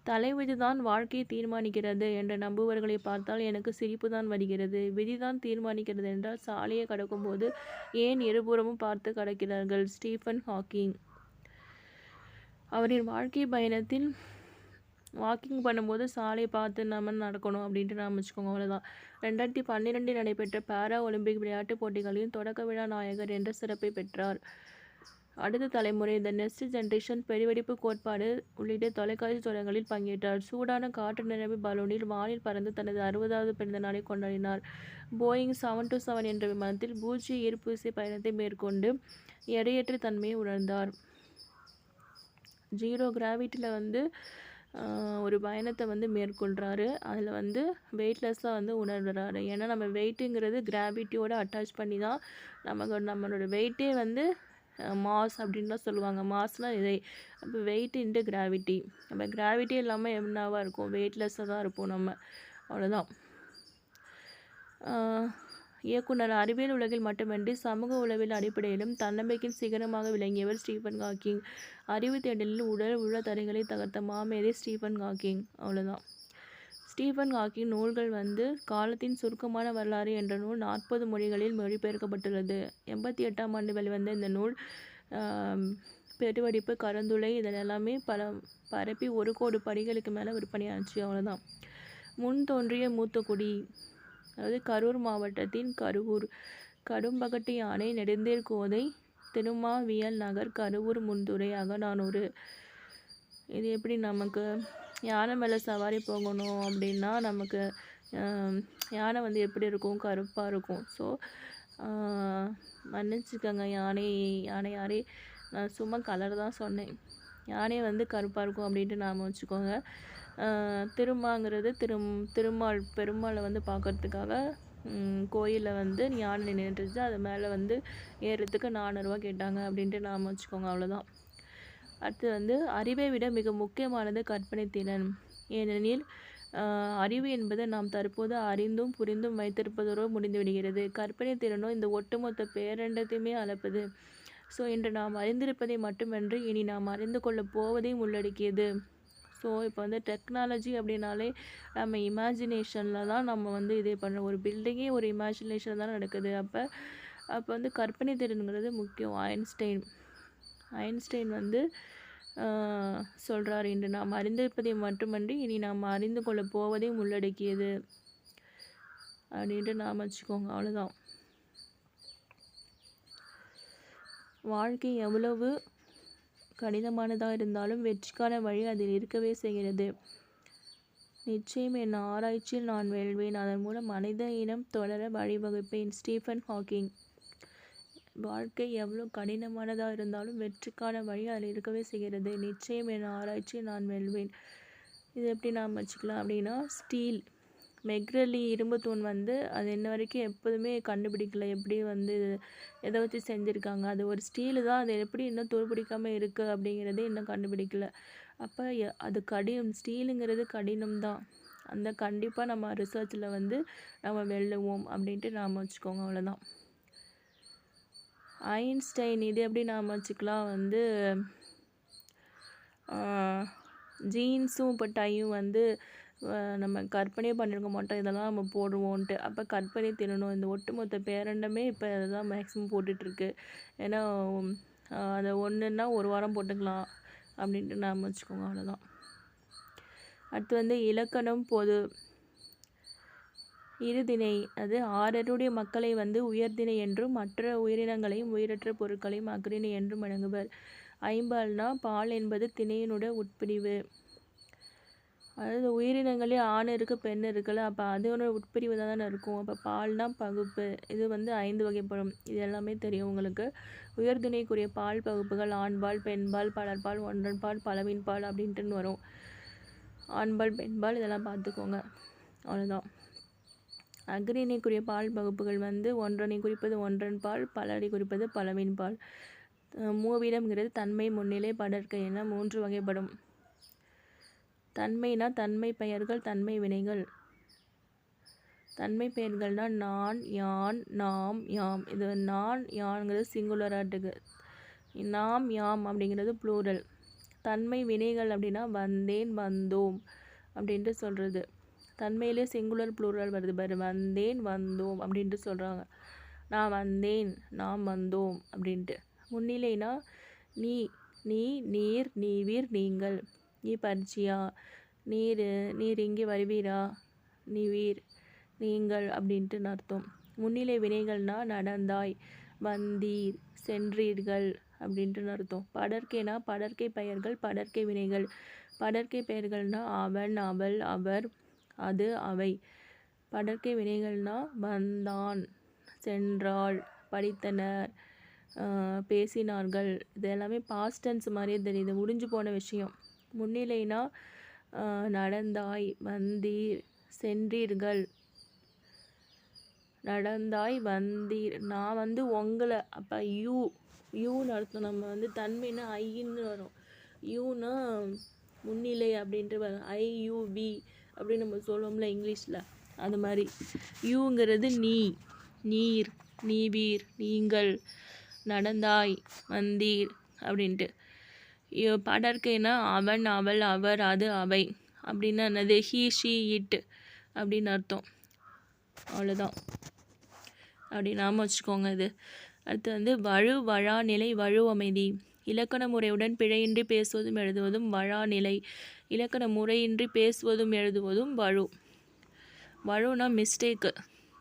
A: தலைவிதி தான் வாழ்க்கையை தீர்மானிக்கிறது என்று நம்புவர்களை பார்த்தால் எனக்கு சிரிப்பு தான் வருகிறது. விதிதான் தீர்மானிக்கிறது என்றால் சாலையை கடக்கும்போது ஏன் இருபுறமும் பார்த்து கடக்கிறார்கள்? Stephen Hawking. அவரின் வாழ்க்கை பயணத்தில் வாக்கிங் பண்ணும்போது சாலையை பார்த்து நம்ம நடக்கணும் அப்படின்ட்டு நாம் வச்சுக்கோங்க, அவ்வளோதான். 2012 நடைபெற்ற பாரா ஒலிம்பிக் விளையாட்டுப் போட்டிகளின் தொடக்க விழா நாயகர் என்ற சிறப்பை பெற்றார். அடுத்த தலைமுறை, த நெக்ஸ்ட் ஜெனரேஷன், பெருவெடிப்பு கோட்பாடு உள்ளிட்ட தொலைக்காட்சி தொடர்களில் பங்கேற்றார். சூடான காற்று நிரம்பி பலூனில் வானில் பறந்து தனது 60வது பிறந்த நாளை கொண்டாடினார். போயிங் 727 என்ற விமானத்தில் பூஜ்ஜிய ஈர்ப்பு விசை பயணத்தை மேற்கொண்டு எடையற்ற தன்மையை உணர்ந்தார். ஜீரோ கிராவிட்டியில் வந்து ஒரு பயணத்தை வந்து மேற்கொள்கிறாரு. அதில் வந்து வெயிட்லெஸ்ஸாக வந்து உணர்கிறாரு. ஏன்னா நம்ம வெயிட்டுங்கிறது கிராவிட்டியோட அட்டாச் பண்ணி தான் நம்மளோட வெயிட்டே வந்து மாஸ் அப்படின்னு தான் சொல்லுவாங்க. மாஸ்னால் இதை, அப்போ வெயிட் இன்ட்டு கிராவிட்டி. நம்ம கிராவிட்டி இல்லாமல் என்னவாக இருக்கும்? வெயிட்லெஸ்ஸாக தான் இருப்போம் நம்ம, அவ்வளோதான். இயக்குனர். அறிவியல் உலகில் மட்டுமின்றி சமூக உளவியல் அடிப்படையிலும் தன்னம்பிக்கையின் சிகரமாக விளங்கியவர் ஸ்டீஃபன் ஹாக்கிங். அறிவு தேடலில் உள்ள தடைகளை தகர்த்த மாமேதை ஸ்டீஃபன் ஹாக்கிங், அவ்வளோதான். ஸ்டீஃபன் ஹாக்கிங் நூல்கள் வந்து காலத்தின் சுருக்கமான வரலாறு என்ற நூல் 40 மொழிகளில் மொழிபெயர்க்கப்பட்டுள்ளது. 88ஆம் ஆண்டு வெளிவந்த இந்த நூல் பெருவெடிப்பு, கருந்துளை இதெல்லாமே பரப்பி 1 கோடி படிகளுக்கு மேலே விற்பனையாச்சு, அவ்வளோதான். முன் தோன்றிய மூத்தக்குடி, அதாவது கரூர் மாவட்டத்தின் கருவூர், கடும்பகட்டு யானை, நெடுந்தேர் கோதை, திருமாவியல் நகர், கருவூர், முன்துறை, அகநானூறு. இது எப்படி நமக்கு யானை மேலே சவாரி போகணும் அப்படின்னா நமக்கு யானை வந்து எப்படி இருக்கும்? கருப்பாக இருக்கும். ஸோ மன்னிச்சுக்கோங்க, யானை நான் சும்மா கலர் தான் சொன்னேன். யானை வந்து கருப்பாக இருக்கும் அப்படின்ட்டு நாம் வச்சுக்கோங்க. திருமாங்கிறது பெருமாளை வந்து பார்க்கறதுக்காக கோயிலில் வந்து யானை நின்றுச்சு. அது மேலே வந்து ஏறுறதுக்கு 400 ரூபா கேட்டாங்க அப்படின்ட்டு நாம் வச்சுக்கோங்க, அவ்வளோதான். அடுத்து வந்து அறிவை விட மிக முக்கியமானது கற்பனை திறன். ஏனெனில் அறிவு என்பது நாம் தற்போது அறிந்தும் புரிந்தும் வைத்திருப்பதோடு முடிந்து விடுகிறது. கற்பனை திறனோ இந்த ஒட்டுமொத்த பேரண்டத்தையுமே அளப்பது. ஸோ இன்று நாம் அறிந்திருப்பதை மட்டுமன்றி இனி நாம் அறிந்து கொள்ள போவதையும் உள்ளடக்கியது. ஸோ இப்போ வந்து டெக்னாலஜி அப்படின்னாலே நம்ம இமேஜினேஷனில் தான் நம்ம வந்து இதே பண்ணுறோம். ஒரு பில்டிங்கே ஒரு இமேஜினேஷன் தான் நடக்குது. அப்போ வந்து கற்பனை திறனுங்கிறது முக்கியம். ஐன்ஸ்டைன் வந்து சொல்கிறார், இன்று நாம் அறிந்திருப்பதை மட்டுமன்றி இனி நாம் அறிந்து கொள்ள போவதையும் உள்ளடக்கியது அப்படின்ட்டு நாம் வச்சுக்கோங்க, அவ்வளோதான். வாழ்க்கை எவ்வளவு கடினமானதாக இருந்தாலும் வெற்றிக்கான வழி அதில் இருக்கவே செய்கிறது. நிச்சயம் என் ஆராய்ச்சியில் நான் வெல்வேன், அதன் மூலம் மனித இனம் தொடர வழிவகுப்பேன். Stephen Hawking. வாழ்க்கை எவ்வளோ கடினமானதாக இருந்தாலும் வெற்றிக்கான வழி அதில் இருக்கவே செய்கிறது. நிச்சயம் என் ஆராய்ச்சியில் நான் வெல்வேன். இது எப்படி நாம் வச்சுக்கலாம் அப்படின்னா, ஸ்டீல் மெக்ரலி இரும்பு தூண் வந்து அது இன்ன வரைக்கும் எப்போதுமே கண்டுபிடிக்கல. எப்படி வந்து எதை வச்சு செஞ்சுருக்காங்க, அது ஒரு ஸ்டீலு தான், அது எப்படி இன்னும் துருப்பிடிக்காமல் இருக்குது அப்படிங்கிறதே இன்னும் கண்டுபிடிக்கல. அப்போ அது கடினம், ஸ்டீலுங்கிறது கடினம் தான். அந்த கண்டிப்பாக நம்ம ரிசர்ச்சில் வந்து நம்ம வெல்லுவோம் அப்படின்ட்டு நாம் வச்சுக்கோங்க, அவ்வளோதான். ஐன்ஸ்டைன் இது எப்படி நாம் வச்சுக்கலாம் வந்து, ஜீன்ஸும் இப்போ டையும் வந்து நம்ம கற்பனையே பண்ணியிருக்க மாட்டோம், இதெல்லாம் நம்ம போடுவோன்ட்டு. அப்போ கற்பனை திறனும் இந்த ஒட்டுமொத்த பேரண்டமே இப்போ அதுதான் மேக்ஸிமம் போட்டுட்ருக்கு. ஏன்னா அதை ஒன்றுன்னா ஒரு வாரம் போட்டுக்கலாம் அப்படின்ட்டு நாம் வச்சுக்கோங்க, அவ்வளோதான். அடுத்து வந்து இலக்கணம் பொது இருதிணை, அது ஆறருடைய மக்களை வந்து உயர்திணை என்றும் மற்ற உயிரினங்களையும் உயிரற்ற பொருட்களையும் அஃறிணை என்றும் வழங்குவர். ஐம்பால்னா பால் என்பது திணையினுடைய உட்பிரிவு. அதாவது உயிரினங்களே ஆண் இருக்குது பெண் இருக்குல்ல, அப்போ அதோட உட்பிரிவு தானே இருக்கும். அப்போ பால்னா பகுப்பு, இது வந்து 5 வகைப்படும். இது எல்லாமே தெரியும் உங்களுக்கு. உயர்திணைக்குரிய பால் பகுப்புகள் ஆண்பால், பெண்பால், பலர்பால், ஒன்றன்பால், பலவின்பால் அப்படின்ட்டுன்னு வரும். ஆண்பால், பெண்பால் இதெல்லாம் பார்த்துக்கோங்க, அவ்வளோதான். அஃறிணைக்குரிய பால் பகுப்புகள் வந்து ஒன்றனை குறிப்பது ஒன்றன் பால், பலரை குறிப்பது பலவின் பால். மூவிடம்ங்கிறது தன்மை, முன்னிலை, படர்க்கை என 3 வகைப்படும். தன்மைனா தன்மை பெயர்கள், தன்மை வினைகள். தன்மை பெயர்கள்னா நான், யான், நாம், யாம். இது நான் யான்ங்கிறது சிங்குலராட்டுக்கு, நாம் யாம் அப்படிங்கிறது ப்ளூரல். தன்மை வினைகள் அப்படின்னா வந்தேன், வந்தோம் அப்படின்ட்டு சொல்கிறது. தன்மையிலே சிங்குலர் ப்ளூரல் வருது பாரு, வந்தேன், வந்தோம் அப்படின்ட்டு சொல்கிறாங்க. நான் வந்தேன், நாம் வந்தோம் அப்படின்ட்டு. முன்னிலைனா நீ, நீ, நீர், நீவீர், நீங்கள். நீ பரிச்சியா, நீர் இங்கே வருவீரா, நீவீர், நீங்கள் அப்படின்ட்டு அர்த்தம். முன்னிலை வினைகள்னா நடந்தாய், வந்தீர், சென்றீர்கள் அப்படின்ட்டு அர்த்தம். படர்க்கைனா படர்க்கை பெயர்கள், படர்க்கை வினைகள். படர்க்கை பெயர்கள்னா அவன், அவள், அவர், அது, அவை. படர்க்கை வினைகள்னா வந்தான், சென்றாள், படித்தனர், பேசினார்கள். இது எல்லாமே பாஸ்ட் டென்ஸ் மாதிரியே தெரியுது, முடிஞ்சு போன விஷயம். முன்னிலைனா நடந்தாய், வந்தீர், சென்றீர்கள். நடந்தாய், வந்தீர், நான் வந்து உங்களை, அப்போ யூன்னு அர்த்தம். நம்ம வந்து தன்மைனா ஐன்னு வரும், யூனா முன்னிலை அப்படின்ட்டு வரும். IUV அப்படின்னு நம்ம சொல்லுவோம்ல இங்கிலீஷில், அது மாதிரி. யூங்கிறது நீ, நீர், நீவீர், நீங்கள், நடந்தாய், வந்தீர் அப்படின்ட்டு. படர்க்கைனா அவன், அவள், அவர், அது, அவை அப்படின்னா என்னது, ஹீ, ஷீ, இட் அப்படின்னு அர்த்தம், அவ்வளோதான். அப்படி நாம் வச்சுக்கோங்க இது. அடுத்து வந்து வழு வழா நிலை, வழு அமைதி. இலக்கண முறையுடன் பிழையின்றி பேசுவதும் எழுதுவதும் வழா நிலை. இலக்கண முறையின்றி பேசுவதும் எழுதுவதும் வழு. வழுனா மிஸ்டேக்கு,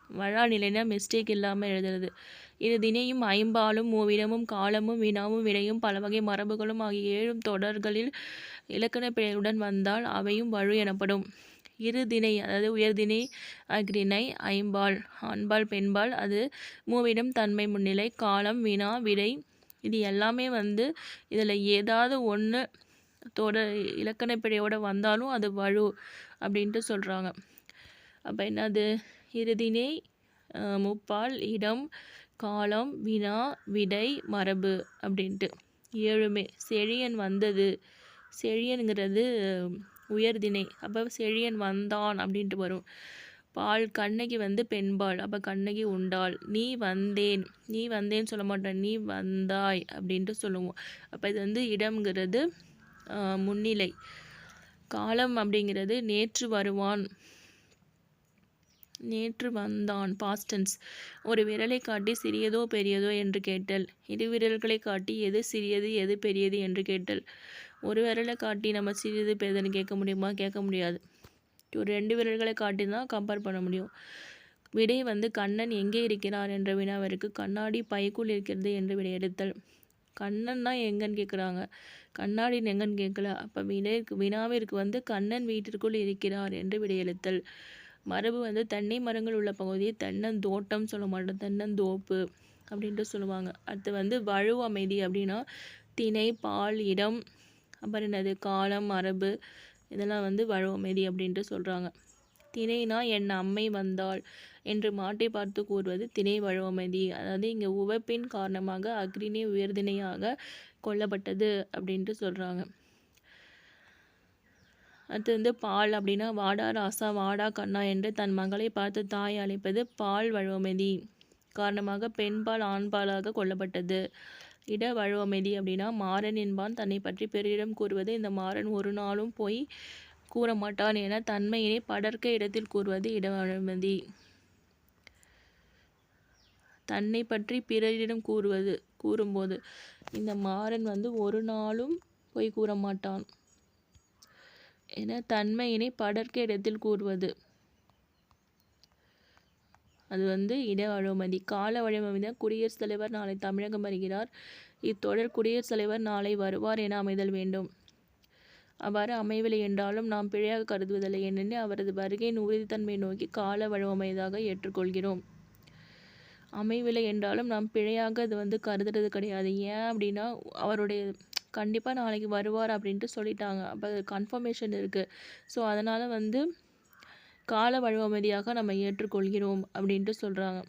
A: வழா நிலைனா மிஸ்டேக் இல்லாமல் எழுதுறது. இது திணையும் ஐம்பாலும் மூவிடமும் காலமும் வினாவும் விடையும் பலவகை மரபுகளும் ஆகிய 7 தொடர்களில் இலக்கண பிழையுடன் வந்தால் அவையும் வழு எனப்படும். இருதிணை, அதாவது உயர்திணை அஃறிணை, ஐம்பால் ஆண்பால் பெண்பால், அது மூவிடம் தன்மை முன்னிலை, காலம் வினா விடை. இது எல்லாமே வந்து இதில் ஏதாவது ஒன்று தொடர் இலக்கண பிழையோடு வந்தாலும் அது வழு அப்படின்ட்டு சொல்கிறாங்க. அப்போ என்னது, இருதிணை, முப்பால், இடம், காலம், வினா, விடை, மரபு அப்படின்ட்டு 7மே. செழியன் வந்தது, செழியனுங்கிறது உயர்திணை, அப்போ செழியன் வந்தான் அப்படின்ட்டு வரும். பால் கண்ணகி வந்து பெண்பால், அப்போ கண்ணகி உண்டாள். நீ வந்தேன், நீ வந்தேன்னு சொல்ல மாட்டோம், நீ வந்தாய் அப்படின்ட்டு சொல்லுவோம். அப்போ இது வந்து இடம்ங்கிறது முன்னிலை. காலம் அப்படிங்கிறது நேற்று வருவான், நேற்று வந்தான், பாஸ்டன்ஸ். ஒரு விரலை காட்டி சிறியதோ பெரியதோ என்று கேட்டல். இரு விரல்களை காட்டி எது சிறியது எது பெரியது என்று கேட்டல். ஒரு விரலை காட்டி நம்ம சிறியது பெரியதுன்னு கேட்க முடியுமா? கேட்க முடியாது. ஒரு 2 விரல்களை காட்டி தான் கம்பேர் பண்ண முடியும். விடை வந்து கண்ணன் எங்கே இருக்கிறார் என்ற வினாவிற்கு கண்ணாடி பைக்குள் இருக்கிறது என்று விடையெடுத்தல். கண்ணன்னா எங்கன்னு கேட்குறாங்க, கண்ணாடி எங்கன்னு கேட்கல. அப்போ வினாவிற்கு வந்து கண்ணன் வீட்டிற்குள் இருக்கிறார் என்று விடையெழுத்தல். மரபு வந்து தென்னை மரங்கள் உள்ள பகுதியை தென்னந்தோட்டம் சொல்ல மாட்டோம், தென்னந்தோப்பு அப்படின்ட்டு சொல்லுவாங்க. அடுத்து வந்து வழு அமைதி அப்படின்னா திணை, பால், இடம், அப்புறம் என்னது காலம், மரபு, இதெல்லாம் வந்து வழுவமைதி அப்படின்ட்டு சொல்கிறாங்க. திணைனா என் அம்மை வந்தாள் என்று மாட்டை பார்த்து கூறுவது திணை வழுவமைதி. அதாவது இங்கே உவப்பின் காரணமாக அக்ரிணி உயர்திணையாக கொல்லப்பட்டது அப்படின்ட்டு சொல்கிறாங்க. அடுத்து வந்து பால் அப்படின்னா வாடா ராசா வாடா கண்ணா என்று தன் மகளை பார்த்து தாய் அழைப்பது பால் வழுவமைதி காரணமாக பெண்பால் ஆண்பாலாக கொல்லப்பட்டது. இட வழுவமைதி அப்படின்னா மாறன் என்பான் தன்னை பற்றி பெரியிடம் கூறுவது. இந்த மாறன் ஒரு நாளும் போய் கூற மாட்டான் என தன்மையினை படர்க்க இடத்தில் கூறுவது இட வழுவமைதி. தன்னை பற்றி பிறரிடம் கூறும்போது இந்த மாறன் வந்து ஒரு நாளும் போய் கூற மாட்டான் என தன்மையினை படர்க்க இடத்தில் கூறுவது அது வந்து இட வழுவமைதி. கால வழுவமைதி குடியரசுத் தலைவர் நாளை தமிழகம் வருகிறார். இத்தொடர் குடியரசுத் தலைவர் நாளை வருவார் என அமைதல் வேண்டும். அவ்வாறு அமையவில்லை என்றாலும் நாம் பிழையாக கருதுவதில்லை. ஏனெனில் அவரது வருகையின் உறுதித்தன்மையை நோக்கி கால வழுவமைதாக ஏற்றுக்கொள்கிறோம். அமையவில்லை என்றாலும் நாம் பிழையாக அது வந்து கருதுறது கிடையாது. ஏன் அப்படின்னா அவருடைய கண்டிப்பாக நாளைக்கு வருவார் அப்படின்ட்டு சொல்லிட்டாங்க. அப்போ கன்ஃபர்மேஷன் இருக்குது. ஸோ அதனால் வந்து கால வழுவமைதியாக நம்ம ஏற்றுக்கொள்கிறோம் அப்படின்ட்டு சொல்கிறாங்க.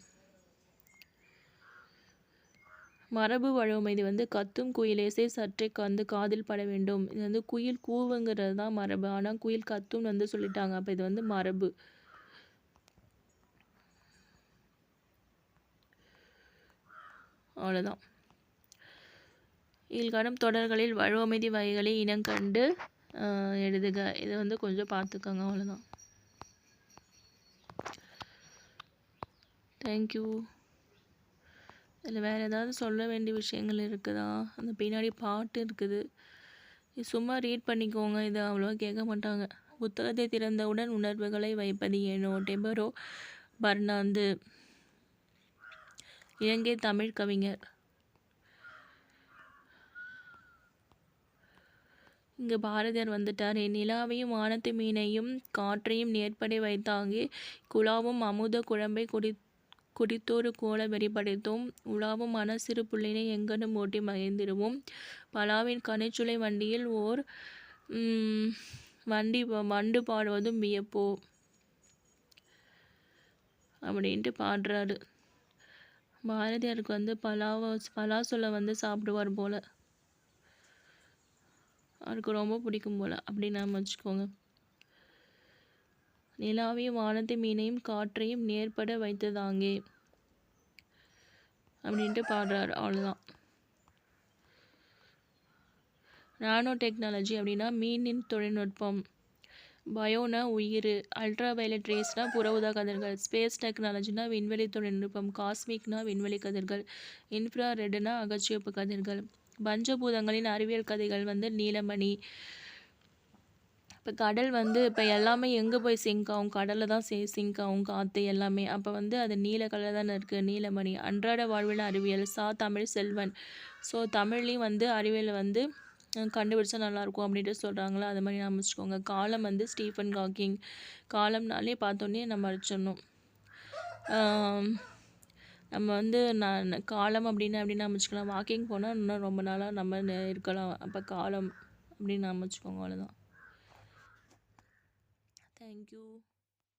A: மரபு வழுவமைதி வந்து கத்தும் குயிலேசை சற்றே வந்து காதில் பட வேண்டும். இது வந்து குயில் கூவுங்கிறது தான் மரபு. ஆனால் குயில் கத்தும்னு வந்து சொல்லிட்டாங்க. அப்போ இது வந்து மரபு. அவ்வளோதான். கீழ்காணும் தொடர்களில் வழுவமைதி வகைகளை இனங்கண்டு எழுதுக. இதை வந்து கொஞ்சம் பார்த்துக்கோங்க. அவ்வளோதான். தேங்க்யூ. இதில் வேறு ஏதாவது சொல்ல வேண்டிய விஷயங்கள் இருக்குதா? அந்த பின்னாடி பாட்டு இருக்குது. சும்மா ரீட் பண்ணிக்கோங்க. இதை அவ்வளோவா கேட்க மாட்டாங்க. புத்தகத்தை திறந்தவுடன் உணர்வுகளை வைப்பது ஏனோ. டெபரோ பர்னாந்து, இலங்கை தமிழ் கவிஞர். இங்கே பாரதியார் வந்துட்டார். நிலாவையும் வானத்து மீனையும் காற்றையும் நேர்படை வைத்தாங்கே குழாவும் அமுத குழம்பை குடித்தோரு கோல வெறி படைத்தோம். உலாவும் மன சிறு புள்ளினை எங்கனும் ஓட்டி மகிழ்ந்திடுவோம். பலாவின் கனைச்சுளை வண்டியில் ஓர் வண்டு பாடுவதும் வியப்போ அப்படின்ட்டு பாடுறாரு. பாரதியாருக்கு வந்து பலாசொலை வந்து சாப்பிடுவார் போல். அவருக்கு ரொம்ப பிடிக்கும் போல் அப்படின்னு நம்ம வச்சுக்கோங்க. நிலாவையும் வானத்தை மீனையும் காற்றையும் நேர்பட வைத்ததாங்கே அப்படின்ட்டு பாடுறாரு. அவ்வளோதான். நானோ டெக்னாலஜி அப்படின்னா மீனின் தொழில்நுட்பம். பயோனா உயிர். அல்ட்ரா வயலட் ரேஸ்னா புற ஊதா கதிர்கள். ஸ்பேஸ் டெக்னாலஜினா விண்வெளி தொழில்நுட்பம். காஸ்மிக்னா விண்வெளி கதிர்கள். இன்ஃப்ரா ரெட்னா அகச்சிவப்பு கதிர்கள். பஞ்சபூதங்களின் அறிவியல் கதைகள் வந்து நீலமணி. இப்போ கடல் வந்து இப்போ எல்லாமே எங்கே போய் சிங்க் ஆகும்? கடலில் தான் சிங்க் ஆகும். காற்று எல்லாமே. அப்போ வந்து அது நீல கலர் தானே இருக்குது. நீலமணி. அன்றாட வாழ்வில் அறிவியல். தமிழ் செல்வன். ஸோ தமிழ்லேயும் வந்து அறிவியல் வந்து கண்டுபிடிச்சா நல்லாயிருக்கும் அப்படின்ட்டு சொல்கிறாங்களா, அது மாதிரி நம்ம வச்சுக்கோங்க. காலம் வந்து ஸ்டீஃபன் ஹாக்கிங். காலம்னாலே பார்த்தோன்னே நம்ம அடிச்சிடணும். நம்ம வந்து காலம் அப்படின்னு நம்ம வச்சுக்கலாம். வாக்கிங் போனால் இன்னும் ரொம்ப நாளாக நம்ம இருக்கலாம். அப்போ காலம் அப்படின்னு நம்ம வச்சுக்கோங்க. அவ்வளோதான். தேங்க்யூ.